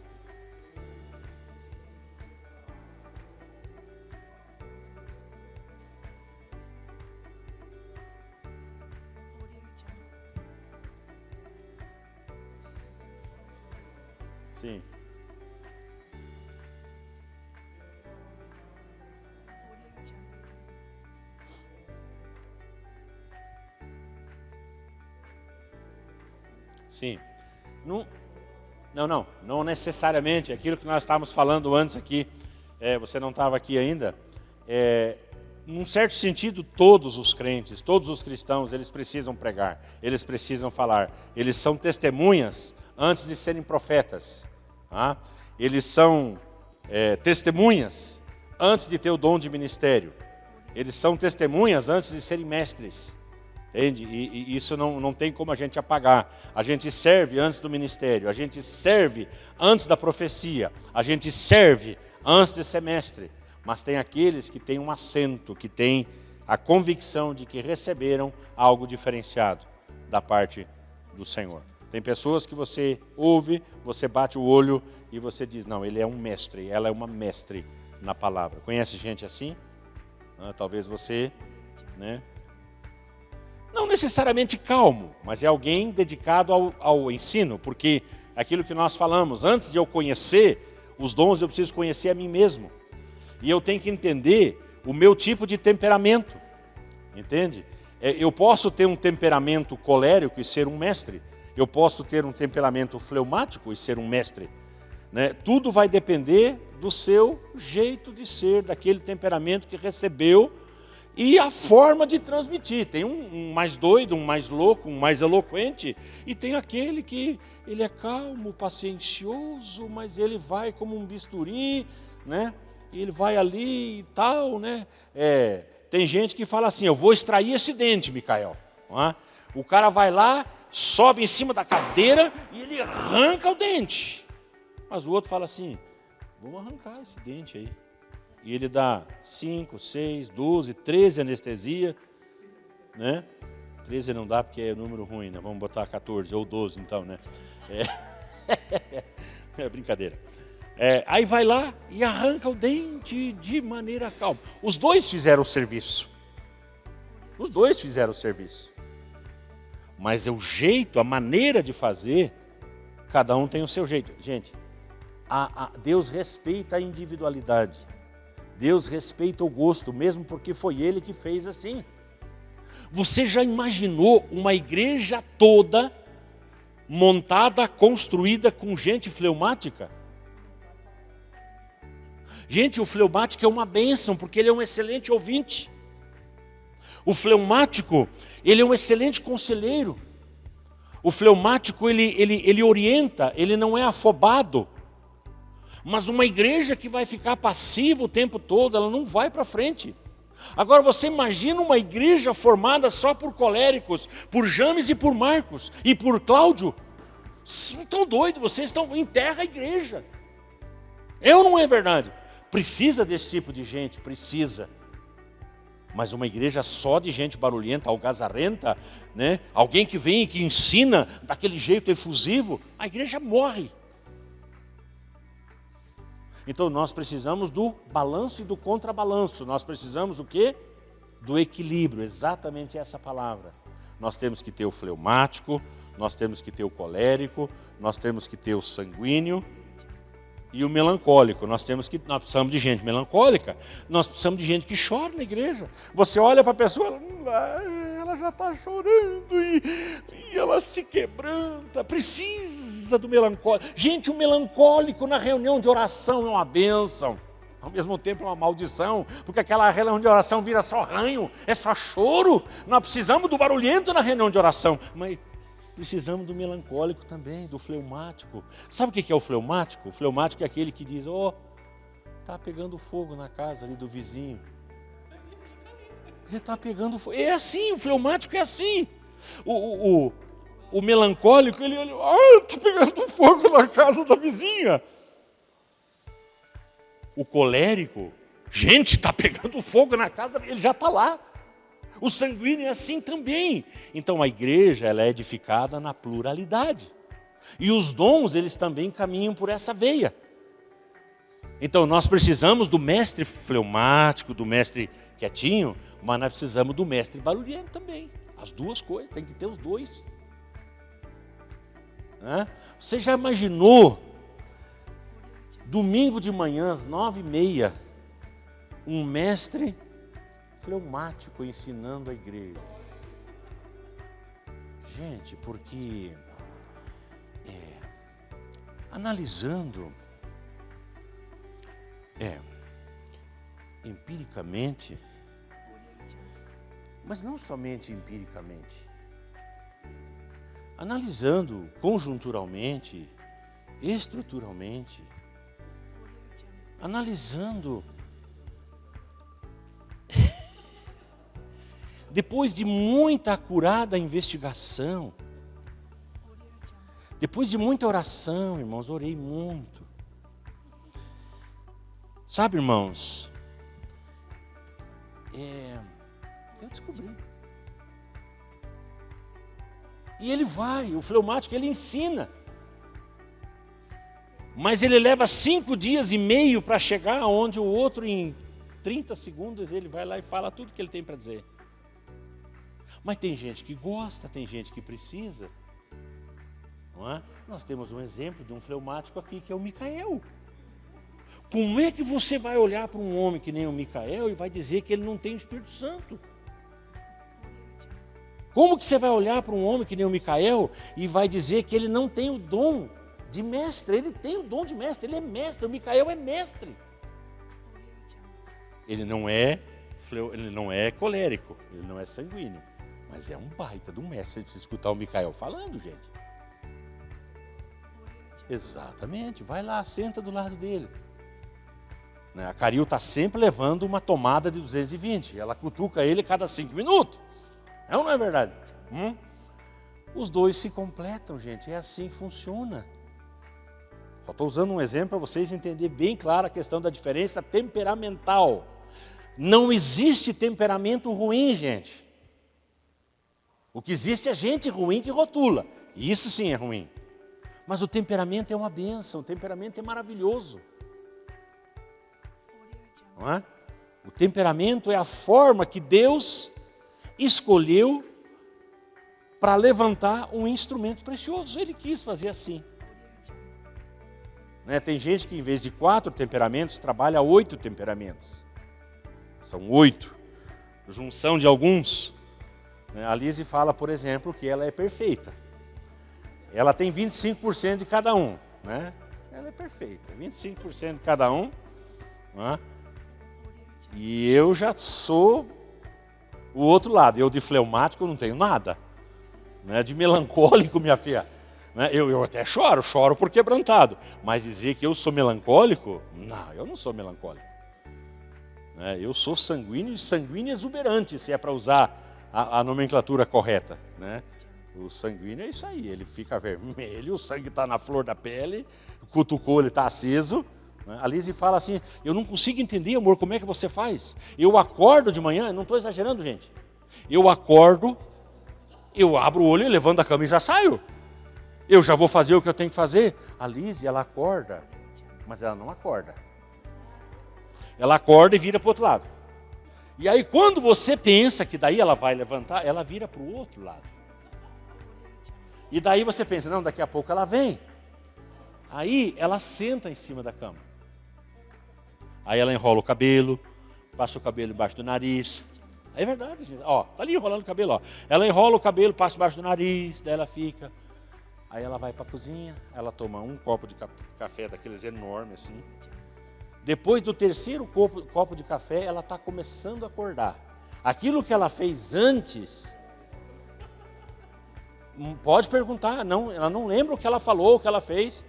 Sim. Sim. Não necessariamente. Aquilo que nós estávamos falando antes aqui, você não estava aqui ainda. Num certo sentido, todos os crentes, todos os cristãos, eles precisam pregar, eles precisam falar. Eles são testemunhas antes de serem profetas. Tá? Eles são testemunhas antes de ter o dom de ministério. Eles são testemunhas antes de serem mestres. Entende? E isso não tem como a gente apagar. A gente serve antes do ministério, a gente serve antes da profecia, a gente serve antes de ser mestre. Mas tem aqueles que têm um assento, que têm a convicção de que receberam algo diferenciado da parte do Senhor. Tem pessoas que você ouve, você bate o olho e você diz, não, ele é um mestre, ela é uma mestre na palavra. Conhece gente assim? Talvez você, né? Não necessariamente calmo, mas é alguém dedicado ao ensino, porque aquilo que nós falamos, antes de eu conhecer os dons, eu preciso conhecer a mim mesmo. E eu tenho que entender o meu tipo de temperamento, entende? Eu posso ter um temperamento colérico e ser um mestre, eu posso ter um temperamento fleumático e ser um mestre, né? Tudo vai depender do seu jeito de ser, daquele temperamento que recebeu, e a forma de transmitir. Tem um mais doido, um mais louco, um mais eloquente, e tem aquele que ele é calmo, paciencioso, mas ele vai como um bisturi, né? E ele vai ali e tal, né? Tem gente que fala assim, eu vou extrair esse dente, Micael. O cara vai lá, sobe em cima da cadeira e ele arranca o dente. Mas o outro fala assim, vamos arrancar esse dente aí. E ele dá 5, 6, 12, 13 anestesia, né? 13 não dá porque é número ruim, né? Vamos botar 14 ou 12 então, né? É brincadeira. Aí vai lá e arranca o dente de maneira calma. Os dois fizeram o serviço. Os dois fizeram o serviço. Mas é o jeito, a maneira de fazer, cada um tem o seu jeito. Gente, Deus respeita a individualidade. Deus respeita o gosto, mesmo porque foi Ele que fez assim. Você já imaginou uma igreja toda montada, construída com gente fleumática? Gente, o fleumático é uma bênção, porque ele é um excelente ouvinte. O fleumático, ele é um excelente conselheiro. O fleumático, ele orienta, ele não é afobado. Mas uma igreja que vai ficar passiva o tempo todo, ela não vai para frente. Agora você imagina uma igreja formada só por coléricos, por James e por Marcos, e por Cláudio. Vocês estão doidos, vocês enterram a igreja. Não é verdade? Precisa desse tipo de gente, precisa. Mas uma igreja só de gente barulhenta, algazarrenta, né? Alguém que vem e que ensina daquele jeito efusivo, a igreja morre. Então nós precisamos do balanço e do contrabalanço. Nós precisamos o quê? Do equilíbrio, exatamente essa palavra. Nós temos que ter o fleumático, nós temos que ter o colérico, nós temos que ter o sanguíneo e o melancólico. Nós precisamos de gente melancólica, nós precisamos de gente que chora na igreja. Você olha para a pessoa, ela já está chorando e ela se quebranta, precisa do melancólico. Gente, o melancólico na reunião de oração é uma bênção, ao mesmo tempo é uma maldição, porque aquela reunião de oração vira só ranho, é só choro. Nós precisamos do barulhento na reunião de oração, mas precisamos do melancólico também, do fleumático. Sabe o que é o fleumático? O fleumático é aquele que diz, está pegando fogo na casa ali do vizinho. Ele está pegando fogo. É assim, o fleumático é assim. O melancólico, ele olha, está pegando fogo na casa da vizinha. O colérico, gente, está pegando fogo na casa, ele já está lá. O sanguíneo é assim também. Então a igreja, ela é edificada na pluralidade. E os dons, eles também caminham por essa veia. Então nós precisamos do mestre fleumático, do mestre quietinho, mas nós precisamos do mestre barulhento também. As duas coisas, tem que ter os dois. Você já imaginou Domingo de manhã, às 9h30, um mestre fleumático ensinando a igreja. Gente, porque analisando empiricamente, mas não somente empiricamente, analisando conjunturalmente, estruturalmente, analisando depois de muita acurada investigação, depois de muita oração, irmãos, orei muito. Sabe, irmãos, eu descobri. E ele vai, o fleumático, ele ensina. Mas ele leva 5 dias e meio para chegar onde o outro, em 30 segundos, ele vai lá e fala tudo que ele tem para dizer. Mas tem gente que gosta, tem gente que precisa. Não é? Nós temos um exemplo de um fleumático aqui, que é o Micael. Como é que você vai olhar para um homem que nem o Micael e vai dizer que ele não tem o Espírito Santo? Como que você vai olhar para um homem que nem o Micael e vai dizer que ele não tem o dom de mestre? Ele tem o dom de mestre, ele é mestre, o Micael é mestre. Ele não é colérico, ele não é sanguíneo, mas é um baita de um mestre. Você precisa escutar o Micael falando, gente. Exatamente, vai lá, senta do lado dele. A Caril está sempre levando uma tomada de 220, ela cutuca ele cada 5 minutos. É ou não é verdade? Os dois se completam, gente, é assim que funciona. Só estou usando um exemplo para vocês entenderem bem claro a questão da diferença temperamental. Não existe temperamento ruim, gente. O que existe é gente ruim que rotula. Isso sim é ruim. Mas o temperamento é uma bênção, o temperamento é maravilhoso. Não é? O temperamento é a forma que Deus escolheu para levantar um instrumento precioso. Ele quis fazer assim. Tem gente que em vez de 4 temperamentos, trabalha 8 temperamentos. São 8. Junção de alguns. A Lise fala, por exemplo, que ela é perfeita. Ela tem 25% de cada um. Ela é perfeita. 25% de cada um. E eu já sou o outro lado. Eu de fleumático não tenho nada. De melancólico, minha filha. Eu até choro por quebrantado. Mas dizer que eu sou melancólico? Não, eu não sou melancólico. Eu sou sanguíneo e sanguíneo exuberante, se é para usar a nomenclatura correta. O sanguíneo é isso aí, ele fica vermelho, o sangue está na flor da pele, o cutucou, ele está aceso. A Lise fala assim, eu não consigo entender, amor, como é que você faz? Eu acordo de manhã, não estou exagerando, gente. Eu acordo, eu abro o olho, eu levanto da cama e já saio. Eu já vou fazer o que eu tenho que fazer. A Lise, ela acorda, mas ela não acorda. Ela acorda e vira para o outro lado. E aí quando você pensa que daí ela vai levantar, ela vira para o outro lado. E daí você pensa, não, daqui a pouco ela vem. Aí ela senta em cima da cama. Aí ela enrola o cabelo, passa o cabelo embaixo do nariz. É verdade, gente. Ó, tá ali enrolando o cabelo, ó. Ela enrola o cabelo, passa embaixo do nariz, daí ela fica. Aí ela vai para a cozinha, ela toma um copo de café daqueles enormes assim. Depois do terceiro copo de café, ela está começando a acordar. Aquilo que ela fez antes, pode perguntar, não, ela não lembra o que ela falou, o que ela fez.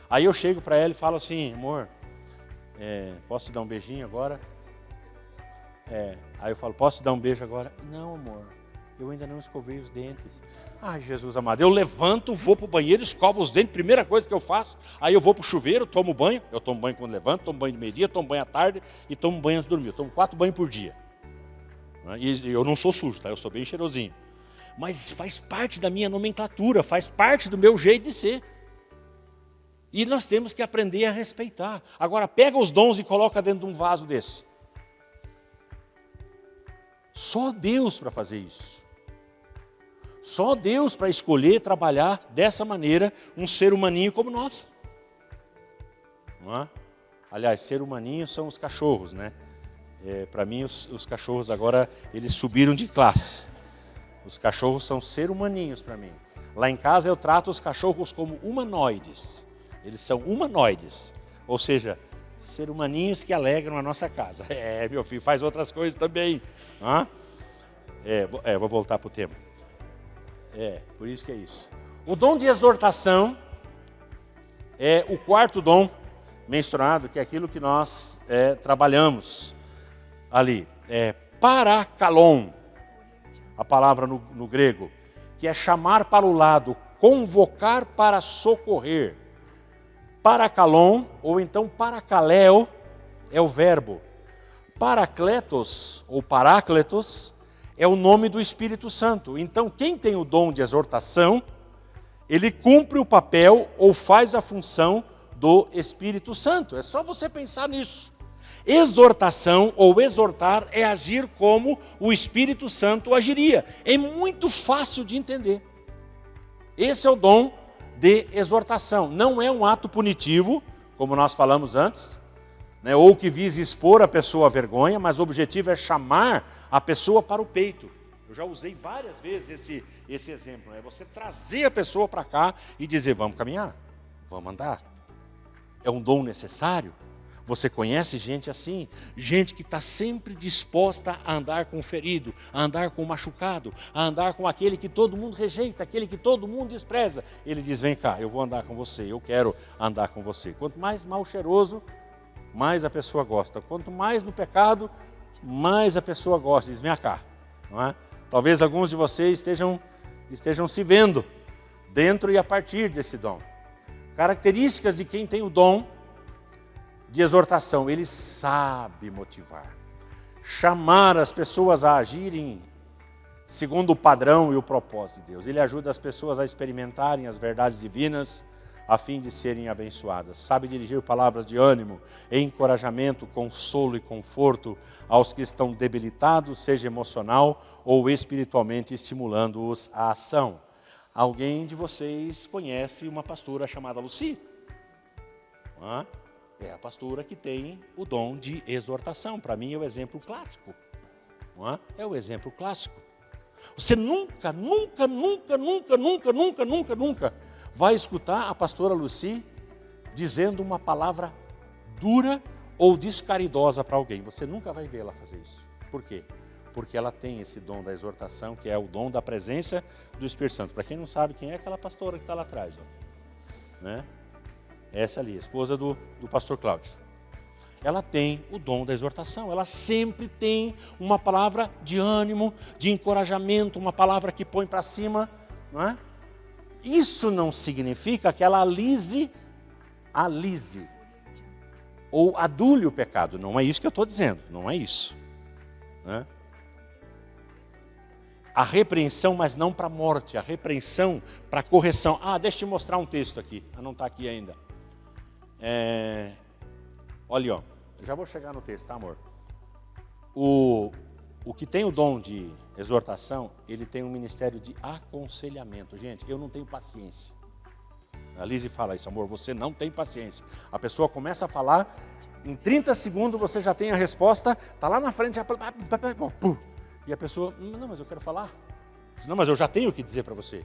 Aí eu chego para ela e falo assim, amor, posso te dar um beijinho agora? Aí eu falo, posso te dar um beijo agora? Não, amor, eu ainda não escovei os dentes. Ai, Jesus amado, eu levanto, vou para o banheiro, escovo os dentes, primeira coisa que eu faço. Aí eu vou para o chuveiro, tomo banho. Eu tomo banho quando levanto, tomo banho de meio-dia, tomo banho à tarde e tomo banho antes de dormir. Eu tomo 4 banhos por dia. E eu não sou sujo, tá? Eu sou bem cheirosinho. Mas faz parte da minha nomenclatura, faz parte do meu jeito de ser. E nós temos que aprender a respeitar. Agora, pega os dons e coloca dentro de um vaso desse. Só Deus para fazer isso. Só Deus para escolher trabalhar dessa maneira um ser humaninho como nós. Não é? Aliás, ser humaninho são os cachorros, né? Para mim, os cachorros agora, eles subiram de classe. Os cachorros são ser humaninhos para mim. Lá em casa eu trato os cachorros como humanoides. Eles são humanoides. Ou seja, ser humaninhos que alegram a nossa casa. Meu filho faz outras coisas também. Vou voltar para o tema. Por isso que é isso. O dom de exortação é o quarto dom mencionado, que é aquilo que nós trabalhamos ali. Parakalon, a palavra no grego, que é chamar para o lado, convocar para socorrer. Parakalon, ou então parakaleo, é o verbo. Paracletos, ou parácletos, é o nome do Espírito Santo. Então, quem tem o dom de exortação, ele cumpre o papel ou faz a função do Espírito Santo. É só você pensar nisso. Exortação ou exortar é agir como o Espírito Santo agiria. É muito fácil de entender. Esse é o dom de exortação. Não é um ato punitivo, como nós falamos antes, né, ou que visa expor a pessoa à vergonha, mas o objetivo é chamar a pessoa para o peito. Eu já usei várias vezes esse exemplo. É você trazer a pessoa para cá e dizer, vamos caminhar, vamos andar. É um dom necessário. Você conhece gente assim, gente que está sempre disposta a andar com o ferido, a andar com o machucado, a andar com aquele que todo mundo rejeita, aquele que todo mundo despreza. Ele diz, vem cá, eu vou andar com você, eu quero andar com você. Quanto mais mal cheiroso, mais a pessoa gosta. Quanto mais no pecado, mais a pessoa gosta. Diz, vem cá. Não é? Talvez alguns de vocês estejam se vendo dentro e a partir desse dom. Características de quem tem o dom de exortação: ele sabe motivar, chamar as pessoas a agirem segundo o padrão e o propósito de Deus. Ele ajuda as pessoas a experimentarem as verdades divinas a fim de serem abençoadas. Sabe dirigir palavras de ânimo, encorajamento, consolo e conforto aos que estão debilitados, seja emocional ou espiritualmente, estimulando-os à ação. Alguém de vocês conhece uma pastora chamada Lucy? É a pastora que tem o dom de exortação. Para mim é o exemplo clássico. É o exemplo clássico. Você nunca vai escutar a pastora Lucy dizendo uma palavra dura ou descaridosa para alguém. Você nunca vai ver ela fazer isso. Por quê? Porque ela tem esse dom da exortação, que é o dom da presença do Espírito Santo. Para quem não sabe, quem é aquela pastora que está lá atrás? Né? Essa ali, esposa do pastor Cláudio. Ela tem o dom da exortação. Ela sempre tem uma palavra de ânimo, de encorajamento, uma palavra que põe para cima. Não é? Isso não significa que ela alise ou adule o pecado. Não é isso que eu estou dizendo. Não é isso. Né? A repreensão, mas não para a morte. A repreensão para a correção. Deixa eu te mostrar um texto aqui. Não está aqui ainda. Olha, ó, já vou chegar no texto, tá, amor? O que tem o dom de exortação, ele tem um ministério de aconselhamento. Gente, eu não tenho paciência. A Lise fala isso, amor, você não tem paciência. A pessoa começa a falar, em 30 segundos você já tem a resposta, está lá na frente, e a pessoa, não, mas eu quero falar. Não, mas eu já tenho o que dizer para você.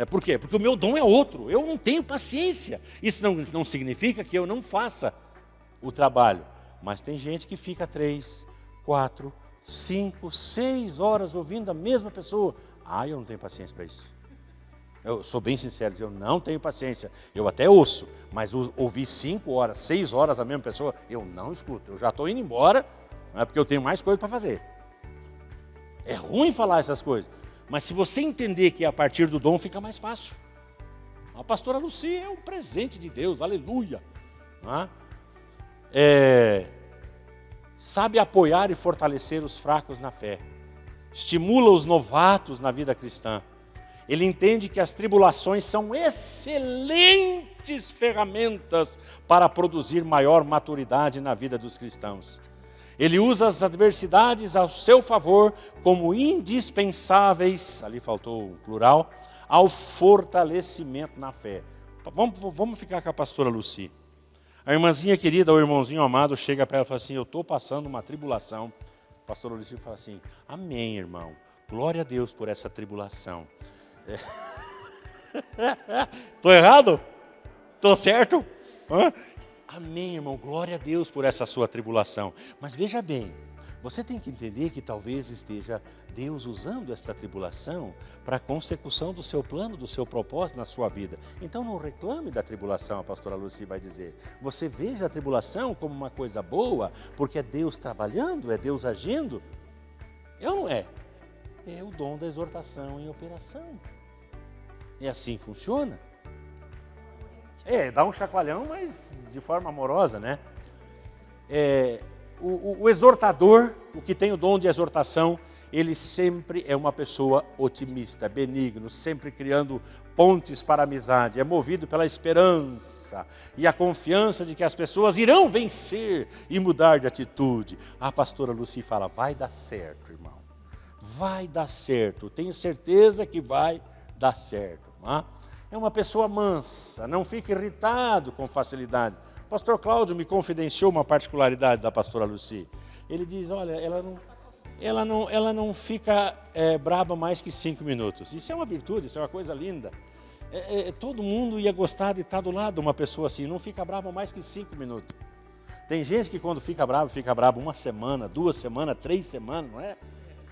Por quê? Porque o meu dom é outro, eu não tenho paciência. Isso não significa que eu não faça o trabalho. Mas tem gente que fica 3, 4, 5, 6 horas ouvindo a mesma pessoa. Eu não tenho paciência para isso. Eu sou bem sincero, eu não tenho paciência. Eu até ouço, mas ouvir 5 horas, 6 horas a mesma pessoa, eu não escuto. Eu já estou indo embora, porque eu tenho mais coisa para fazer. É ruim falar essas coisas. Mas se você entender que a partir do dom fica mais fácil. A pastora Lucy é um presente de Deus, aleluia. Sabe apoiar e fortalecer os fracos na fé. Estimula os novatos na vida cristã. Ele entende que as tribulações são excelentes ferramentas para produzir maior maturidade na vida dos cristãos. Ele usa as adversidades ao seu favor como indispensáveis, ali faltou o plural, ao fortalecimento na fé. Vamos ficar com a pastora Lucy. A irmãzinha querida, ou o irmãozinho amado, chega para ela e fala assim, eu estou passando uma tribulação. O pastor Ulisses fala assim, amém, irmão. Glória a Deus por essa tribulação. Estou errado? Estou certo? Hã? Amém, irmão. Glória a Deus por essa sua tribulação. Mas veja bem, você tem que entender que talvez esteja Deus usando esta tribulação para a consecução do seu plano, do seu propósito na sua vida. Então não reclame da tribulação, a pastora Lucy vai dizer. Você veja a tribulação como uma coisa boa, porque é Deus trabalhando, é Deus agindo. Eu não é. É o dom da exortação em operação. E assim funciona. Dá um chacoalhão, mas de forma amorosa, né? O exortador, o que tem o dom de exortação, ele sempre é uma pessoa otimista, benigno, sempre criando pontes para a amizade, é movido pela esperança e a confiança de que as pessoas irão vencer e mudar de atitude. A pastora Lucy fala, vai dar certo, irmão, vai dar certo, tenho certeza que vai dar certo. Não? É uma pessoa mansa, não fica irritado com facilidade. O pastor Cláudio me confidenciou uma particularidade da pastora Lucy. Ele diz, olha, ela não fica braba mais que 5 minutos. Isso é uma virtude, isso é uma coisa linda. Todo mundo ia gostar de estar do lado de uma pessoa assim, não fica braba mais que 5 minutos. Tem gente que quando fica bravo 1 semana, 2 semanas, 3 semanas, não é?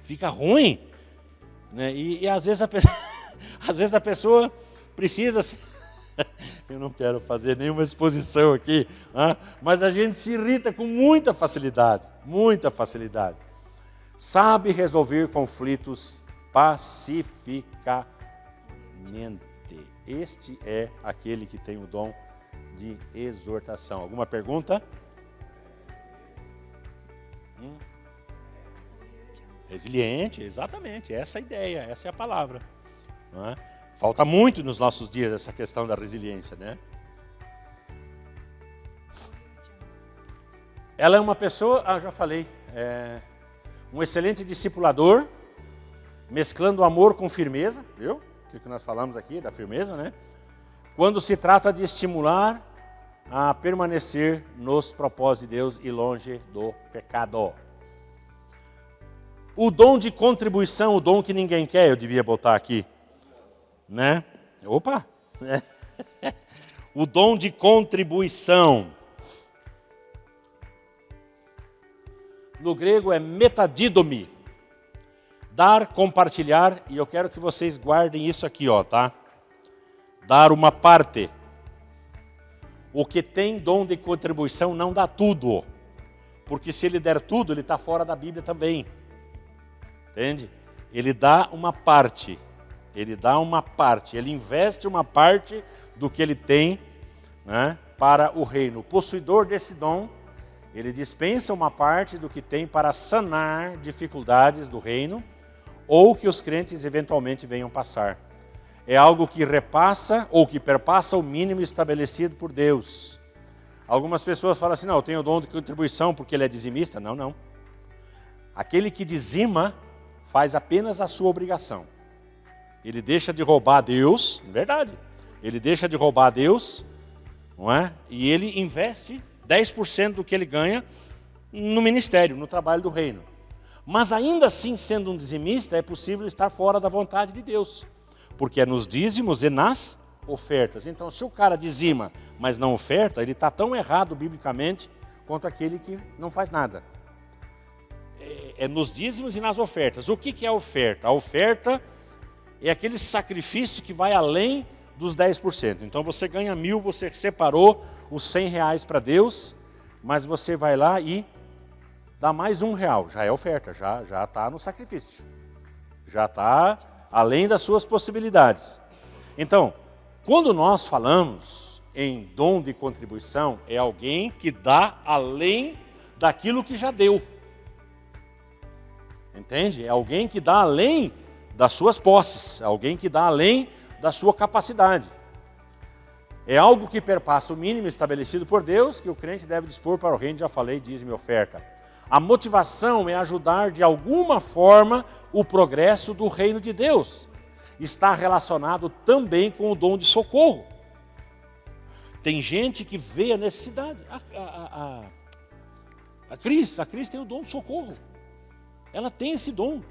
Fica ruim. Né? E às vezes a pessoa precisa... Eu não quero fazer nenhuma exposição aqui, mas a gente se irrita com muita facilidade, muita facilidade. Sabe resolver conflitos pacificamente. Este é aquele que tem o dom de exortação. Alguma pergunta? Resiliente, exatamente, essa é a ideia, essa é a palavra. Não é? Falta muito nos nossos dias essa questão da resiliência, né? Ela é uma pessoa, já falei, um excelente discipulador, mesclando amor com firmeza, viu? O que nós falamos aqui da firmeza, né? Quando se trata de estimular a permanecer nos propósitos de Deus e longe do pecado. O dom de contribuição, o dom que ninguém quer, eu devia botar aqui. Né? Opa! O dom de contribuição. No grego é metadidomi. Dar, compartilhar, e eu quero que vocês guardem isso aqui, ó, tá? Dar uma parte. O que tem dom de contribuição não dá tudo. Porque se ele der tudo, ele está fora da Bíblia também. Entende? Ele dá uma parte. Ele dá uma parte, ele investe uma parte do que ele tem, né, para o reino. O possuidor desse dom, ele dispensa uma parte do que tem para sanar dificuldades do reino ou que os crentes eventualmente venham passar. É algo que repassa ou que perpassa o mínimo estabelecido por Deus. Algumas pessoas falam assim, não, eu tenho o dom de contribuição porque ele é dizimista. Não, não. Aquele que dizima faz apenas a sua obrigação. Ele deixa de roubar a Deus, verdade, ele deixa de roubar a Deus, não é? E ele investe 10% do que ele ganha no ministério, no trabalho do reino. Mas ainda assim, sendo um dizimista, é possível estar fora da vontade de Deus, porque é nos dízimos e nas ofertas. Então, se o cara dizima, mas não oferta, ele está tão errado biblicamente quanto aquele que não faz nada. É nos dízimos e nas ofertas. O que é a oferta? A oferta é aquele sacrifício que vai além dos 10%. Então você ganha 1.000, você separou os R$100 para Deus, mas você vai lá e dá mais R$1. Já é oferta, já está no sacrifício. Já está além das suas possibilidades. Então, quando nós falamos em dom de contribuição, é alguém que dá além daquilo que já deu. Entende? É alguém que dá além das suas posses, alguém que dá além da sua capacidade. É algo que perpassa o mínimo estabelecido por Deus, que o crente deve dispor para o reino, já falei, dízimo e oferta. A motivação é ajudar de alguma forma o progresso do reino de Deus. Está relacionado também com o dom de socorro. Tem gente que vê a necessidade. A Cris tem o dom de socorro. Ela tem esse dom.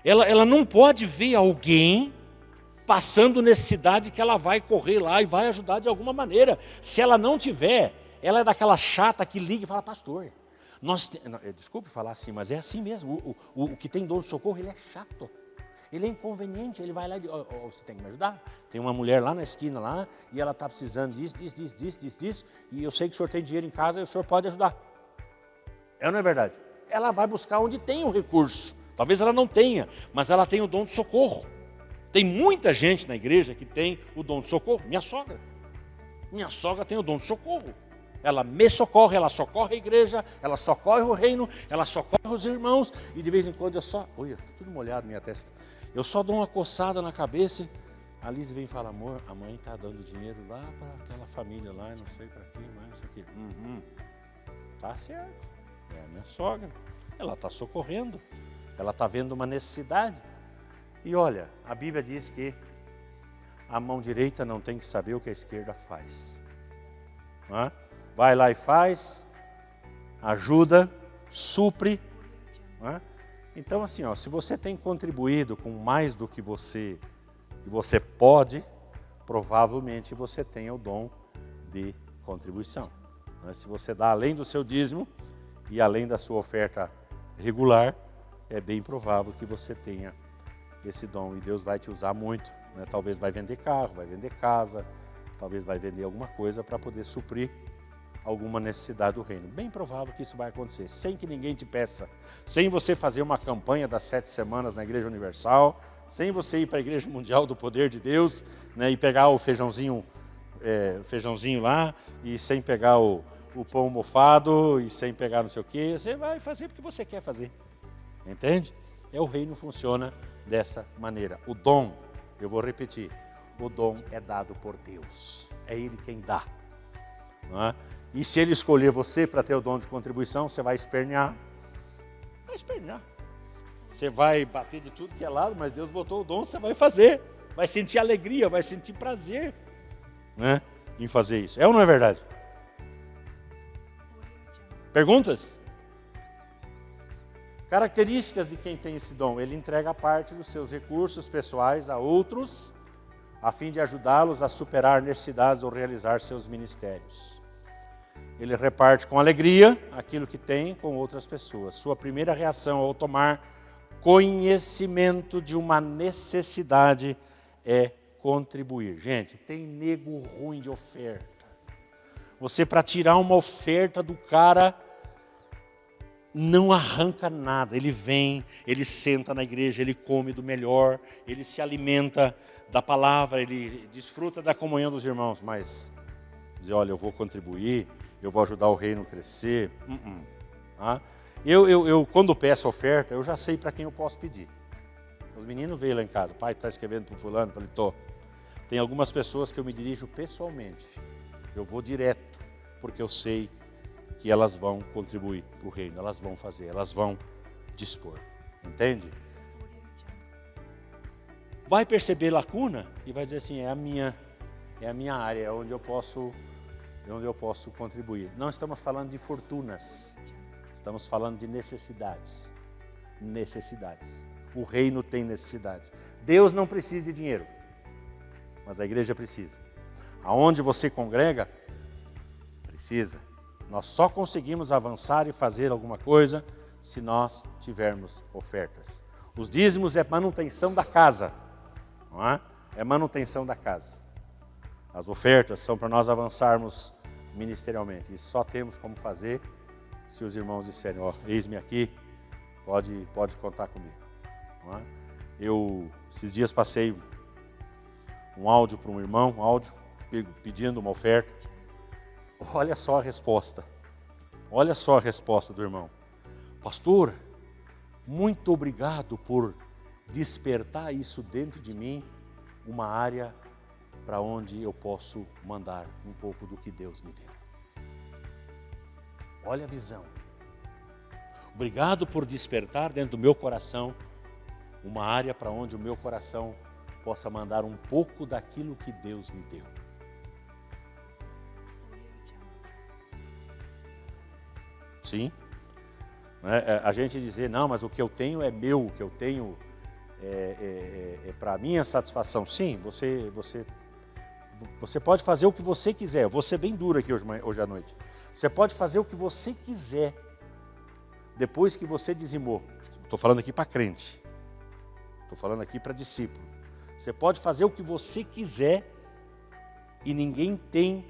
Ela não pode ver alguém passando necessidade que ela vai correr lá e vai ajudar de alguma maneira. Se ela não tiver, ela é daquela chata que liga e fala, pastor, desculpe falar assim, mas é assim mesmo. O que tem dom de socorro, ele é chato. Ele é inconveniente, ele vai lá e diz, você tem que me ajudar. Tem uma mulher lá na esquina lá, e ela está precisando disso, e eu sei que o senhor tem dinheiro em casa e o senhor pode ajudar. É ou não é verdade? Ela vai buscar onde tem o recurso. Talvez ela não tenha, mas ela tem o dom de socorro. Tem muita gente na igreja que tem o dom de socorro. Minha sogra tem o dom de socorro. Ela me socorre, ela socorre a igreja, ela socorre o reino, ela socorre os irmãos. E de vez em quando olha, tudo molhado minha testa. Eu só dou uma coçada na cabeça. A Liz vem e fala, amor, a mãe está dando dinheiro lá para aquela família lá, não sei para quem, mas não sei o quê. Tá certo. É a minha sogra. Ela está socorrendo. Ela está vendo uma necessidade. E olha, a Bíblia diz que a mão direita não tem que saber o que a esquerda faz. Não é? Vai lá e faz, ajuda, supre. Não é? Então assim, se você tem contribuído com mais do que você pode, provavelmente você tem o dom de contribuição. Não é? Se você dá além do seu dízimo e além da sua oferta regular, é bem provável que você tenha esse dom e Deus vai te usar muito. Né? Talvez vai vender carro, vai vender casa, talvez vai vender alguma coisa para poder suprir alguma necessidade do reino. Bem provável que isso vai acontecer, sem que ninguém te peça, sem você fazer uma campanha das 7 semanas na Igreja Universal, sem você ir para a Igreja Mundial do Poder de Deus, né, e pegar o feijãozinho lá, e sem pegar o pão mofado, e sem pegar não sei o quê. Você vai fazer porque você quer fazer. Entende? O reino funciona dessa maneira. O dom, eu vou repetir, o dom é dado por Deus. É Ele quem dá. Não é? E se Ele escolher você para ter o dom de contribuição, você vai espernear. Vai espernear. Você vai bater de tudo que é lado, mas Deus botou o dom, você vai fazer. Vai sentir alegria, vai sentir prazer, né, em fazer isso. É ou não é verdade? Perguntas? Características de quem tem esse dom. Ele entrega parte dos seus recursos pessoais a outros, a fim de ajudá-los a superar necessidades ou realizar seus ministérios. Ele reparte com alegria aquilo que tem com outras pessoas. Sua primeira reação ao tomar conhecimento de uma necessidade é contribuir. Gente, tem nego ruim de oferta. Você, para tirar uma oferta do cara, não arranca nada. Ele vem, ele senta na igreja, ele come do melhor, ele se alimenta da palavra, ele desfruta da comunhão dos irmãos, mas dizer, olha, eu vou contribuir, eu vou ajudar o reino a crescer. Eu quando peço oferta, eu já sei para quem eu posso pedir. Os meninos veem lá em casa, pai, está escrevendo para o fulano? Eu falei, tô. Tem algumas pessoas que eu me dirijo pessoalmente. Eu vou direto, porque eu sei que elas vão contribuir para o reino, elas vão fazer, elas vão dispor. Entende? Vai perceber lacuna e vai dizer assim, é a minha área, é onde eu posso contribuir. Não estamos falando de fortunas, estamos falando de necessidades. Necessidades. O reino tem necessidades. Deus não precisa de dinheiro, mas a igreja precisa. Aonde você congrega, precisa. Nós só conseguimos avançar e fazer alguma coisa se nós tivermos ofertas. Os dízimos é manutenção da casa, não é? É manutenção da casa. As ofertas são para nós avançarmos ministerialmente. E só temos como fazer se os irmãos disserem, eis-me aqui, pode contar comigo. Não é? Eu, esses dias, passei um áudio para um irmão, pedindo uma oferta. Olha só a resposta. Olha só a resposta do irmão. Pastor, muito obrigado por despertar isso dentro de mim, uma área para onde eu posso mandar um pouco do que Deus me deu. Olha a visão. Obrigado por despertar dentro do meu coração uma área para onde o meu coração possa mandar um pouco daquilo que Deus me deu. Sim. A gente dizer, não, mas o que eu tenho é meu, o que eu tenho é para minha satisfação. Sim, você pode fazer o que você quiser. Eu vou ser bem duro aqui hoje à noite. Você pode fazer o que você quiser depois que você dizimou. Estou falando aqui para crente. Estou falando aqui para discípulo. Você pode fazer o que você quiser e ninguém tem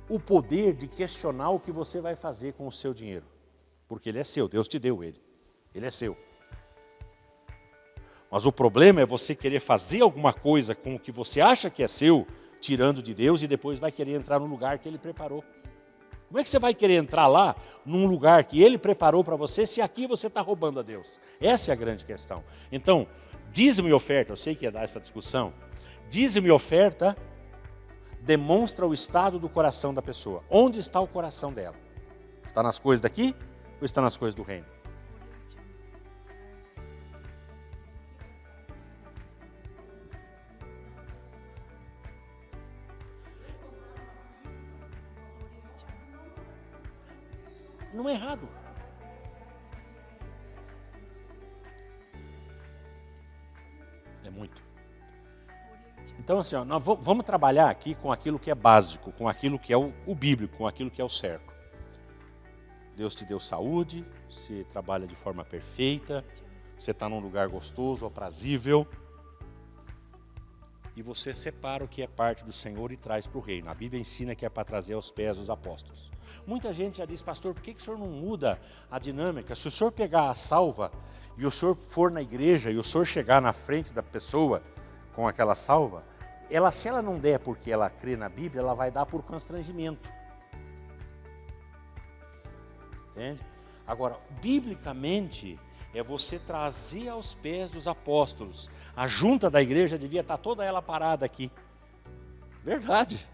o poder de questionar o que você vai fazer com o seu dinheiro. Porque ele é seu, Deus te deu ele. Ele é seu. Mas o problema é você querer fazer alguma coisa com o que você acha que é seu, tirando de Deus, e depois vai querer entrar no lugar que Ele preparou. Como é que você vai querer entrar lá, num lugar que Ele preparou para você, se aqui você está roubando a Deus? Essa é a grande questão. Então, dízimo e oferta, eu sei que ia dar essa discussão, dízimo e oferta demonstra o estado do coração da pessoa. Onde está o coração dela? Está nas coisas daqui ou está nas coisas do reino? Não é errado. É muito. Então, assim, nós vamos trabalhar aqui com aquilo que é básico, com aquilo que é o bíblico, com aquilo que é o certo. Deus te deu saúde, você trabalha de forma perfeita, você está num lugar gostoso, aprazível, e você separa o que é parte do Senhor e traz para o reino. A Bíblia ensina que é para trazer aos pés dos apóstolos. Muita gente já diz, pastor, por que o senhor não muda a dinâmica? Se o senhor pegar a salva e o senhor for na igreja e o senhor chegar na frente da pessoa com aquela salva, se ela não der porque ela crê na Bíblia, ela vai dar por constrangimento. Entende? Agora, biblicamente, é você trazer aos pés dos apóstolos. A junta da igreja devia estar toda ela parada aqui. Verdade.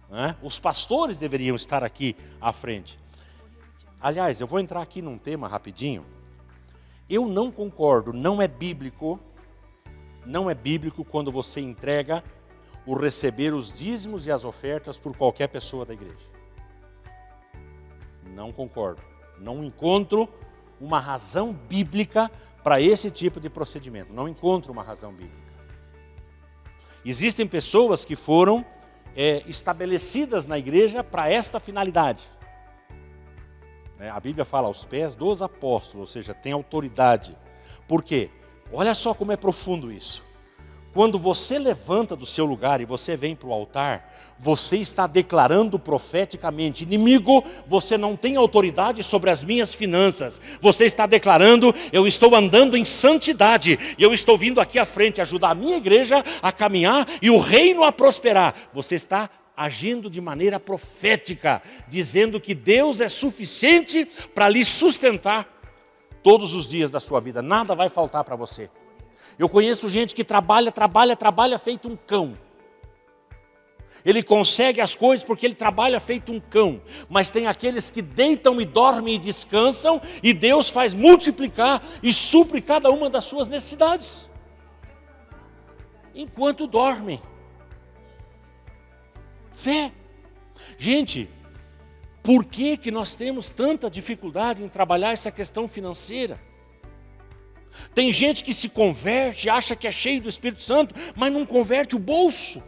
Né? Os pastores deveriam estar aqui à frente. Aliás, eu vou entrar aqui num tema rapidinho. Eu não concordo, não é bíblico quando você entrega o receber os dízimos e as ofertas por qualquer pessoa da igreja. Não concordo. Não encontro uma razão bíblica para esse tipo de procedimento. Não encontro uma razão bíblica. Existem pessoas que foram estabelecidas na igreja para esta finalidade. A Bíblia fala aos pés dos apóstolos, ou seja, tem autoridade. Por quê? Olha só como é profundo isso. Quando você levanta do seu lugar e você vem para o altar, você está declarando profeticamente, inimigo, você não tem autoridade sobre as minhas finanças. Você está declarando, eu estou andando em santidade, e eu estou vindo aqui à frente ajudar a minha igreja a caminhar e o reino a prosperar. Você está agindo de maneira profética, dizendo que Deus é suficiente para lhe sustentar todos os dias da sua vida. Nada vai faltar para você. Eu conheço gente que trabalha feito um cão. Ele consegue as coisas porque ele trabalha feito um cão. Mas tem aqueles que deitam e dormem e descansam, e Deus faz multiplicar e supre cada uma das suas necessidades. Enquanto dormem. Fé. Gente, por que nós temos tanta dificuldade em trabalhar essa questão financeira? Tem gente que se converte, acha que é cheio do Espírito Santo, mas não converte o bolso.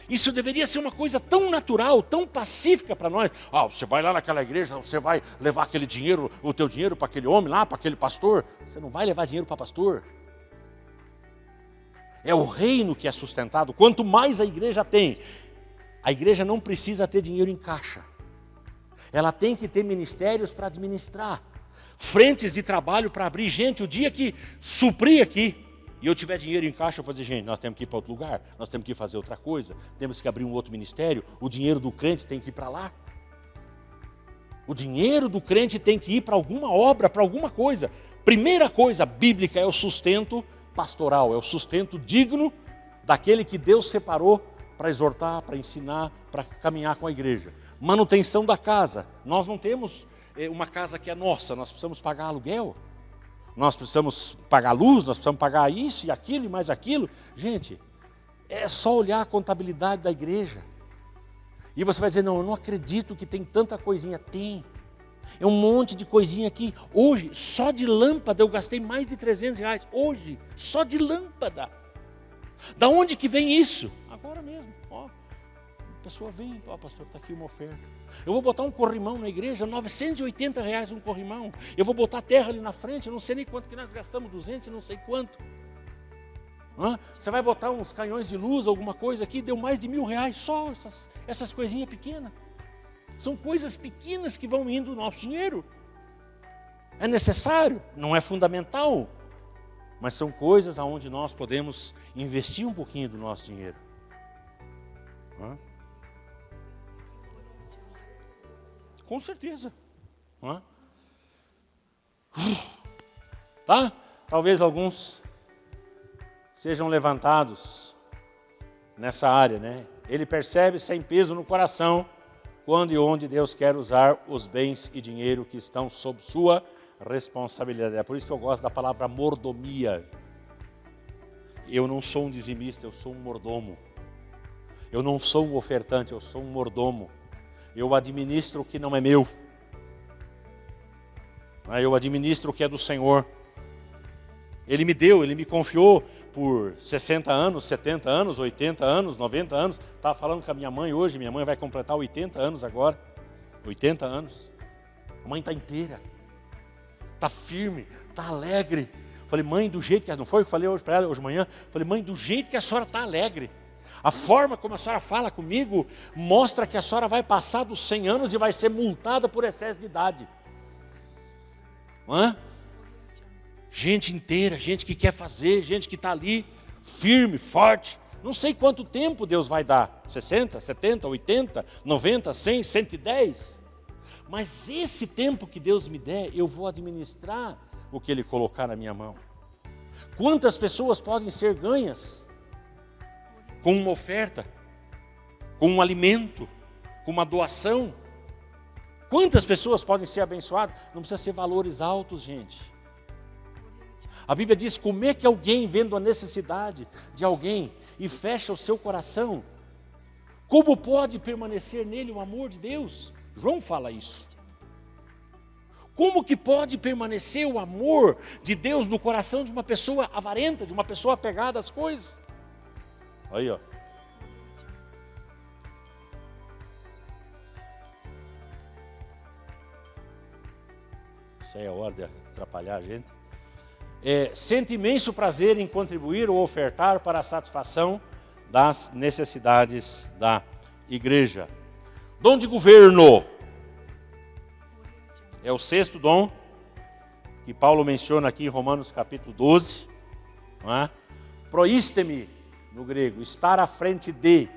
Isso deveria ser uma coisa tão natural, tão pacífica para nós. Você vai lá naquela igreja, você vai levar aquele dinheiro, o teu dinheiro para aquele homem lá, para aquele pastor. Você não vai levar dinheiro para pastor. É o reino que é sustentado. Quanto mais a igreja tem, a igreja não precisa ter dinheiro em caixa. Ela tem que ter ministérios para administrar. Frentes de trabalho para abrir. Gente, o dia que suprir aqui e eu tiver dinheiro em caixa, eu vou dizer, gente, nós temos que ir para outro lugar, nós temos que ir fazer outra coisa, temos que abrir um outro ministério, o dinheiro do crente tem que ir para lá. O dinheiro do crente tem que ir para alguma obra, para alguma coisa. Primeira coisa bíblica é o sustento pastoral, é o sustento digno daquele que Deus separou para exortar, para ensinar, para caminhar com a igreja. Manutenção da casa. Nós não temos uma casa que é nossa, nós precisamos pagar aluguel, nós precisamos pagar luz, nós precisamos pagar isso e aquilo e mais aquilo. Gente, é só olhar a contabilidade da igreja. E você vai dizer, não, eu não acredito que tem tanta coisinha. Tem. É um monte de coisinha aqui. Hoje, só de lâmpada, eu gastei mais de R$300. Hoje, só de lâmpada. Da onde que vem isso? Agora mesmo. Ó, a pessoa vem, ó, pastor, está aqui uma oferta. Eu vou botar um corrimão na igreja, R$980 um corrimão. Eu vou botar terra ali na frente, eu não sei nem quanto que nós gastamos, 200 e não sei quanto. Você vai botar uns canhões de luz, alguma coisa aqui, deu mais de R$1.000, só essas coisinhas pequenas. São coisas pequenas que vão indo o nosso dinheiro. É necessário, não é fundamental, mas são coisas aonde nós podemos investir um pouquinho do nosso dinheiro. Com certeza. Tá? Talvez alguns sejam levantados nessa área, né? Ele percebe sem peso no coração quando e onde Deus quer usar os bens e dinheiro que estão sob sua responsabilidade. É por isso que eu gosto da palavra mordomia. Eu não sou um dizimista, eu sou um mordomo. Eu não sou um ofertante, eu sou um mordomo. Eu administro o que não é meu. Eu administro o que é do Senhor. Ele me deu, Ele me confiou por 60 anos, 70 anos, 80 anos, 90 anos. Estava falando com a minha mãe hoje, minha mãe vai completar 80 anos agora. 80 anos. A mãe está inteira. Está firme, está alegre. Falei, mãe, do jeito que... Não foi o que eu falei hoje para ela, hoje de manhã? Falei, mãe, do jeito que a senhora está alegre. A forma como a senhora fala comigo mostra que a senhora vai passar dos 100 anos e vai ser multada por excesso de idade. Gente inteira, gente que quer fazer, gente que está ali, firme, forte. Não sei quanto tempo Deus vai dar, 60, 70, 80, 90, 100, 110. Mas esse tempo que Deus me der, eu vou administrar o que Ele colocar na minha mão. Quantas pessoas podem ser ganhas com uma oferta, com um alimento, com uma doação? Quantas pessoas podem ser abençoadas? Não precisa ser valores altos, gente. A Bíblia diz, como é que alguém vendo a necessidade de alguém e fecha o seu coração, como pode permanecer nele o amor de Deus? João fala isso. Como que pode permanecer o amor de Deus no coração de uma pessoa avarenta, de uma pessoa apegada às coisas? Aí, ó. Isso aí é hora de atrapalhar a gente. Sente imenso prazer em contribuir ou ofertar para a satisfação das necessidades da igreja. Dom de governo. É o 6º dom que Paulo menciona aqui em Romanos capítulo 12. Proísteme, no grego, estar à frente de,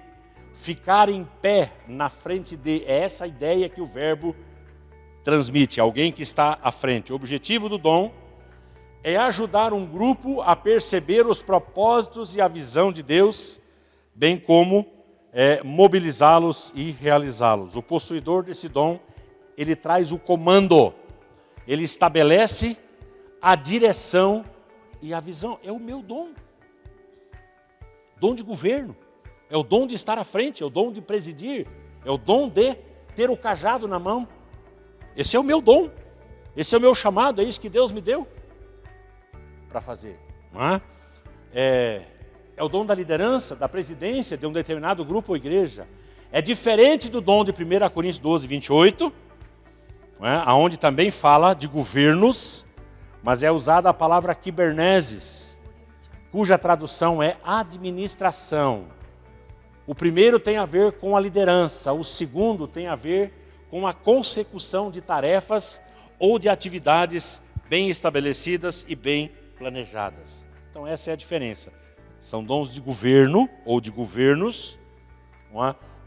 ficar em pé na frente de. É essa a ideia que o verbo transmite, alguém que está à frente. O objetivo do dom é ajudar um grupo a perceber os propósitos e a visão de Deus, bem como mobilizá-los e realizá-los. O possuidor desse dom, ele traz o comando, ele estabelece a direção e a visão. É o meu dom. Dom de governo, é o dom de estar à frente, é o dom de presidir, é o dom de ter o cajado na mão. Esse é o meu dom, esse é o meu chamado, é isso que Deus me deu para fazer. É o dom da liderança, da presidência de um determinado grupo ou igreja. É diferente do dom de 1 Coríntios 12, 28, onde também fala de governos, mas é usada a palavra kiberneses, cuja tradução é administração. O primeiro tem a ver com a liderança, o segundo tem a ver com a consecução de tarefas ou de atividades bem estabelecidas e bem planejadas. Então essa é a diferença. São dons de governo ou de governos,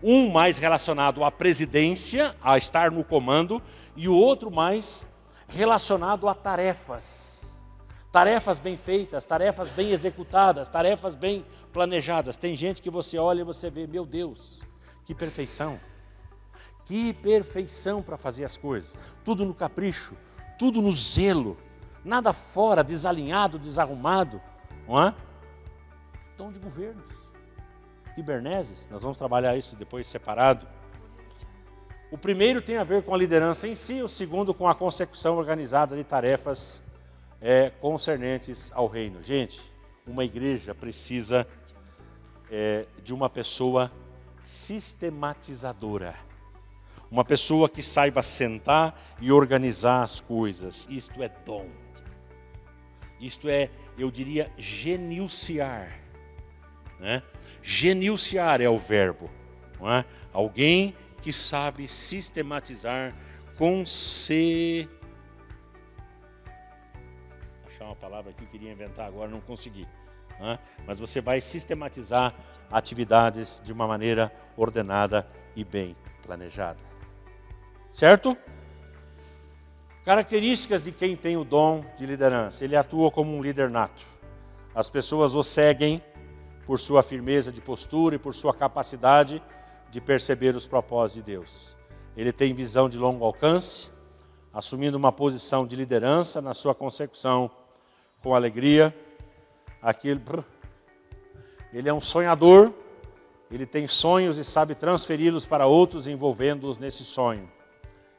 um mais relacionado à presidência, a estar no comando, e o outro mais relacionado a tarefas. Tarefas bem feitas, tarefas bem executadas, tarefas bem planejadas. Tem gente que você olha e você vê, meu Deus, que perfeição. Que perfeição para fazer as coisas. Tudo no capricho, tudo no zelo. Nada fora, desalinhado, desarrumado. Não é? Dom de governos. Kiberneses, nós vamos trabalhar isso depois separado. O primeiro tem a ver com a liderança em si, o segundo com a consecução organizada de tarefas concernentes ao reino. Gente, uma igreja precisa de uma pessoa sistematizadora. Uma pessoa que saiba sentar e organizar as coisas. Isto é dom. Isto é, eu diria, genilciar. Né? Genilciar é o verbo. Não é? Alguém que sabe sistematizar achar uma palavra que eu queria inventar agora, não consegui. Né? Mas você vai sistematizar atividades de uma maneira ordenada e bem planejada. Certo? Características de quem tem o dom de liderança. Ele atua como um líder nato. As pessoas o seguem por sua firmeza de postura e por sua capacidade de perceber os propósitos de Deus. Ele tem visão de longo alcance, assumindo uma posição de liderança na sua consecução com alegria. Ele é um sonhador, ele tem sonhos e sabe transferi-los para outros, envolvendo-os nesse sonho.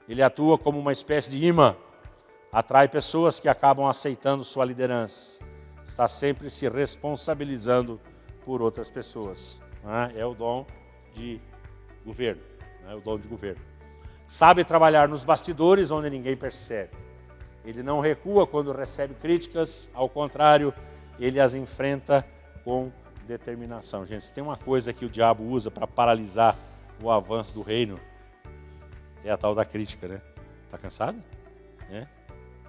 Ele atua como uma espécie de imã, atrai pessoas que acabam aceitando sua liderança. Está sempre se responsabilizando por outras pessoas. É o dom de governo. É o dom de governo. Sabe trabalhar nos bastidores onde ninguém percebe. Ele não recua quando recebe críticas, ao contrário, ele as enfrenta com determinação. Gente, se tem uma coisa que o diabo usa para paralisar o avanço do reino, é a tal da crítica, né? Tá cansado?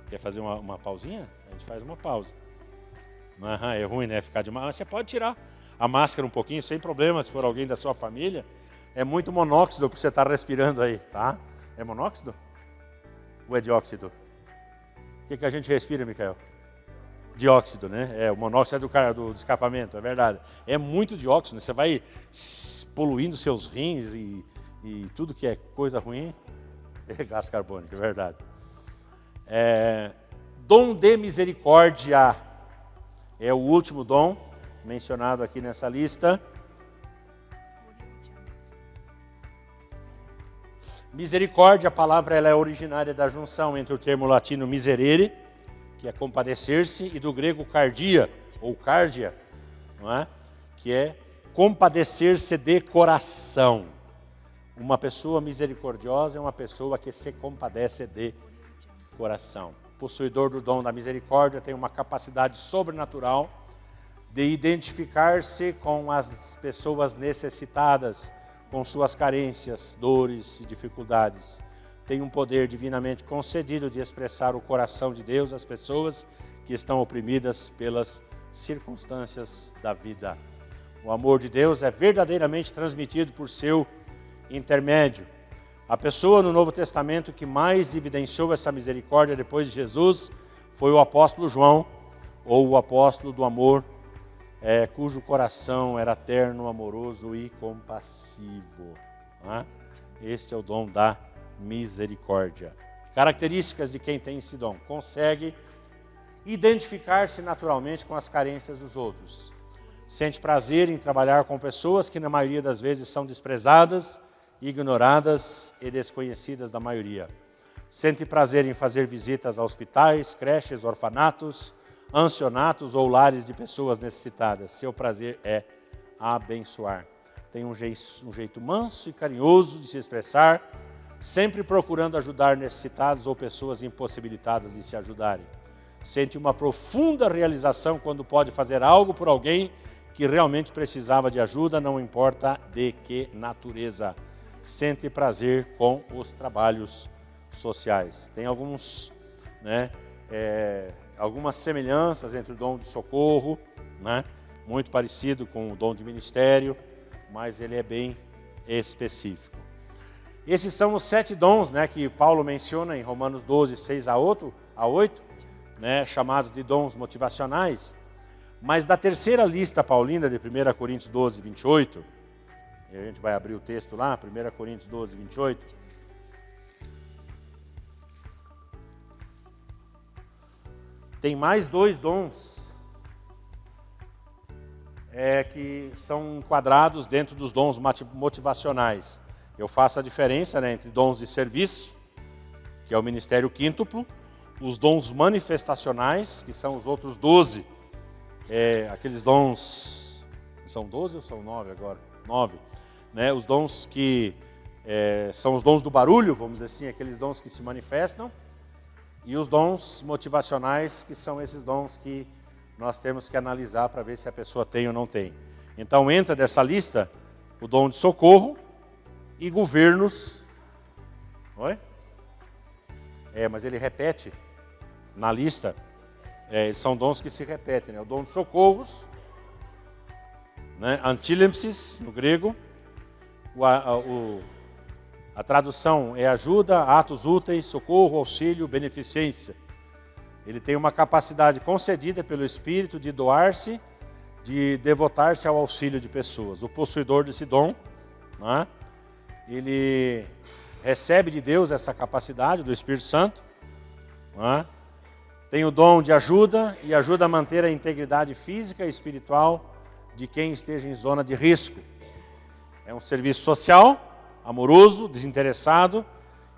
Quer fazer uma pausinha? A gente faz uma pausa. É ruim, né? Ficar de máscara. Você pode tirar a máscara um pouquinho, sem problema, se for alguém da sua família. É muito monóxido para você estar respirando aí, tá? É monóxido? Ou é dióxido? O que a gente respira, Micael? Dióxido, né? O monóxido é do escapamento, é verdade. É muito dióxido, né? Você vai poluindo seus rins e tudo que é coisa ruim é gás carbônico, é verdade. Dom de misericórdia é o último dom mencionado aqui nessa lista. Misericórdia, a palavra ela é originária da junção entre o termo latino miserere, que é compadecer-se, e do grego cardia, ou cardia, não é? Que é compadecer-se de coração. Uma pessoa misericordiosa é uma pessoa que se compadece de coração. Possuidor do dom da misericórdia tem uma capacidade sobrenatural de identificar-se com as pessoas necessitadas, com suas carências, dores e dificuldades. Tem um poder divinamente concedido de expressar o coração de Deus às pessoas que estão oprimidas pelas circunstâncias da vida. O amor de Deus é verdadeiramente transmitido por seu intermédio. A pessoa no Novo Testamento que mais evidenciou essa misericórdia depois de Jesus foi o apóstolo João, ou o apóstolo do amor, cujo coração era terno, amoroso e compassivo. Este é o dom da misericórdia. Características de quem tem esse dom: consegue identificar-se naturalmente com as carências dos outros. Sente prazer em trabalhar com pessoas que na maioria das vezes são desprezadas, ignoradas e desconhecidas da maioria. Sente prazer em fazer visitas a hospitais, creches, orfanatos, ansionatos ou lares de pessoas necessitadas. Seu prazer é abençoar. Tem um jeito manso e carinhoso de se expressar, sempre procurando ajudar necessitados ou pessoas impossibilitadas de se ajudarem. Sente uma profunda realização quando pode fazer algo por alguém que realmente precisava de ajuda, não importa de que natureza. Sente prazer com os trabalhos sociais. Tem algumas semelhanças entre o dom de socorro, muito parecido com o dom de ministério, mas ele é bem específico. Esses são os 7 dons que Paulo menciona em Romanos 12, 6 a 8, chamados de dons motivacionais. Mas da terceira lista paulina de 1 Coríntios 12, 28, e a gente vai abrir o texto lá, 1 Coríntios 12, 28. Tem mais 2 dons que são enquadrados dentro dos dons motivacionais. eu faço a diferença, né, entre dons de serviço, que é o ministério quíntuplo, os dons manifestacionais, que são os outros 12, aqueles dons, são 12 ou são 9 agora? 9, né, os dons que são os dons do barulho, vamos dizer assim, aqueles dons que se manifestam, e os dons motivacionais, que são esses dons que nós temos que analisar para ver se a pessoa tem ou não tem. Então entra dessa lista o dom de socorro e governos. Oi? Mas ele repete na lista, são dons que se repetem, né? O dom de socorros, né? Antilepsis, no grego, a tradução é ajuda, atos úteis, socorro, auxílio, beneficência. Ele tem uma capacidade concedida pelo Espírito de doar-se, de devotar-se ao auxílio de pessoas. O possuidor desse dom, né, ele recebe de Deus essa capacidade do Espírito Santo, né, tem o dom de ajuda e ajuda a manter a integridade física e espiritual de quem esteja em zona de risco. É um serviço social, amoroso, desinteressado,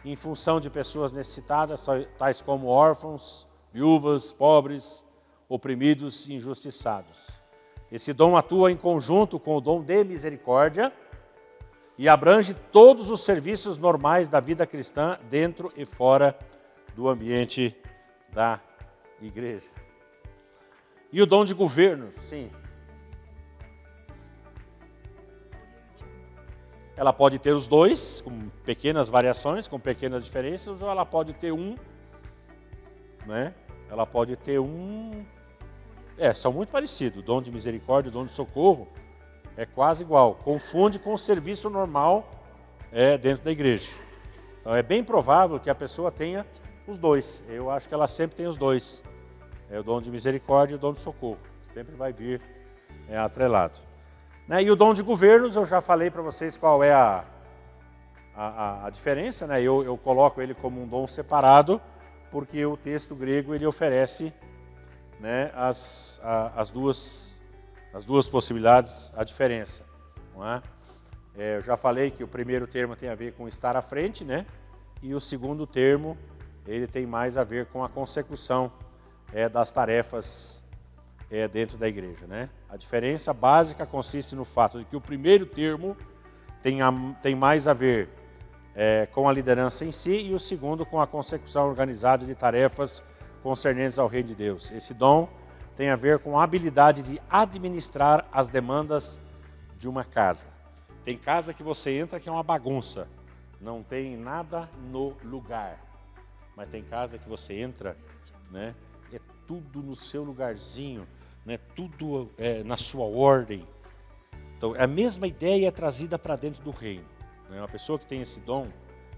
em função de pessoas necessitadas, tais como órfãos, viúvas, pobres, oprimidos e injustiçados. Esse dom atua em conjunto com o dom de misericórdia e abrange todos os serviços normais da vida cristã, dentro e fora do ambiente da igreja. E o dom de governo, sim. Ela pode ter os dois, com pequenas variações, com pequenas diferenças, ou ela pode ter um, né? Ela pode ter um... são muito parecidos. O dom de misericórdia e o dom de socorro é quase igual. Confunde com o serviço normal dentro da igreja. Então é bem provável que a pessoa tenha os dois. Eu acho que ela sempre tem os dois. O dom de misericórdia e o dom de socorro. Sempre vai vir atrelado. Né? E o dom de governos, eu já falei para vocês qual é a diferença. Né? Eu coloco ele como um dom separado, porque o texto grego ele oferece, né, as duas possibilidades, a diferença. Não é? Eu já falei que o primeiro termo tem a ver com estar à frente, né? E o segundo termo ele tem mais a ver com a consecução das tarefas dentro da igreja. Né? A diferença básica consiste no fato de que o primeiro termo tem mais a ver com a liderança em si, e o segundo com a consecução organizada de tarefas concernentes ao reino de Deus. Esse dom tem a ver com a habilidade de administrar as demandas de uma casa. Tem casa que você entra que é uma bagunça, não tem nada no lugar. Mas tem casa que você entra, né, é tudo no seu lugarzinho, né, tudo na sua ordem. Então a mesma ideia é trazida para dentro do reino. Uma pessoa que tem esse dom,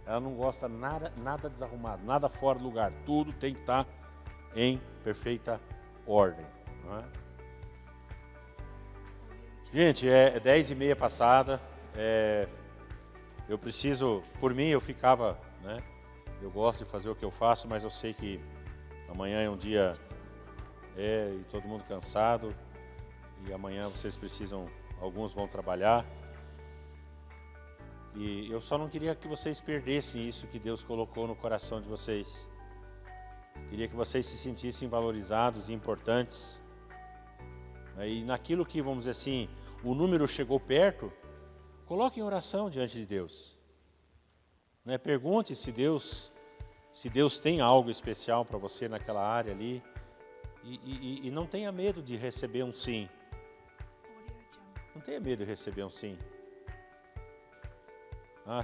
ela não gosta nada desarrumado, nada fora do lugar. Tudo tem que estar em perfeita ordem. Não é? Gente, 10h30 passada. Eu preciso, por mim eu ficava, né? Eu gosto de fazer o que eu faço, mas eu sei que amanhã é um dia e todo mundo cansado. E amanhã vocês precisam, alguns vão trabalhar. E eu só não queria que vocês perdessem isso que Deus colocou no coração de vocês. Queria que vocês se sentissem valorizados e importantes. E naquilo que, vamos dizer assim, o número chegou perto, coloque em oração diante de Deus. Pergunte se Deus tem algo especial para você naquela área ali. E não tenha medo de receber um sim. Não tenha medo de receber um sim.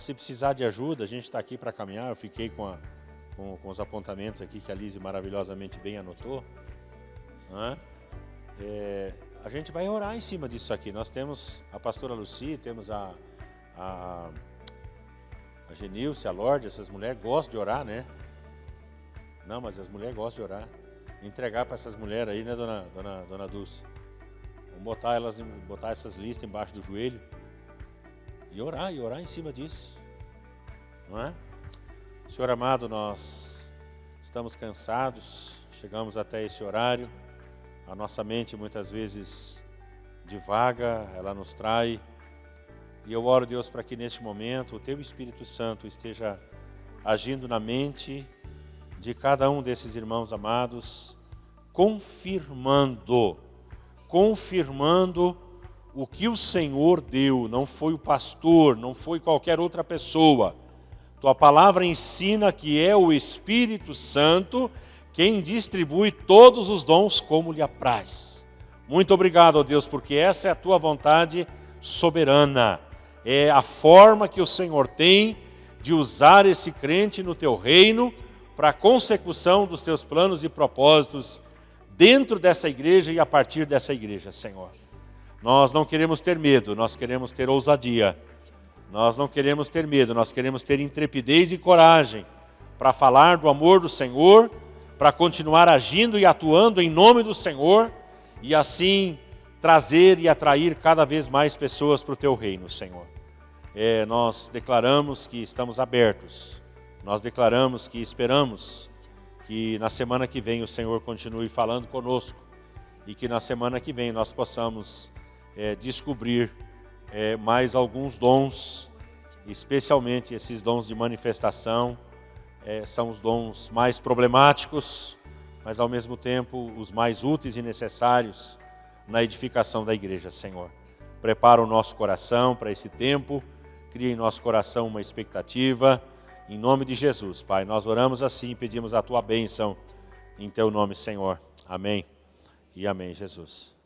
Se precisar de ajuda, a gente está aqui para caminhar. Eu fiquei com os apontamentos aqui que a Lise maravilhosamente bem anotou. A gente vai orar em cima disso aqui. Nós temos a pastora Lucy, temos a Genilce, a Lorde. Essas mulheres gostam de orar, né? Não, mas as mulheres gostam de orar. Entregar para essas mulheres aí, né, dona Dulce? Vamos botar essas listas embaixo do joelho. E orar em cima disso. Não é? Senhor amado, nós estamos cansados, chegamos até esse horário. A nossa mente muitas vezes divaga, ela nos trai. E eu oro, Deus, para que neste momento o Teu Espírito Santo esteja agindo na mente de cada um desses irmãos amados, confirmando o que o Senhor deu. Não foi o pastor, não foi qualquer outra pessoa. Tua palavra ensina que é o Espírito Santo quem distribui todos os dons como lhe apraz. Muito obrigado, ó Deus, porque essa é a Tua vontade soberana. É a forma que o Senhor tem de usar esse crente no Teu reino para a consecução dos Teus planos e propósitos dentro dessa igreja e a partir dessa igreja, Senhor. Nós não queremos ter medo, nós queremos ter ousadia. Nós não queremos ter medo, nós queremos ter intrepidez e coragem para falar do amor do Senhor, para continuar agindo e atuando em nome do Senhor e assim trazer e atrair cada vez mais pessoas para o Teu reino, Senhor. Nós declaramos que estamos abertos, nós declaramos que esperamos que na semana que vem o Senhor continue falando conosco e que na semana que vem nós possamos descobrir mais alguns dons, especialmente esses dons de manifestação. São os dons mais problemáticos, mas ao mesmo tempo os mais úteis e necessários na edificação da igreja, Senhor. Prepara o nosso coração para esse tempo, cria em nosso coração uma expectativa, em nome de Jesus, Pai. Nós oramos assim e pedimos a Tua bênção em Teu nome, Senhor. Amém e amém, Jesus.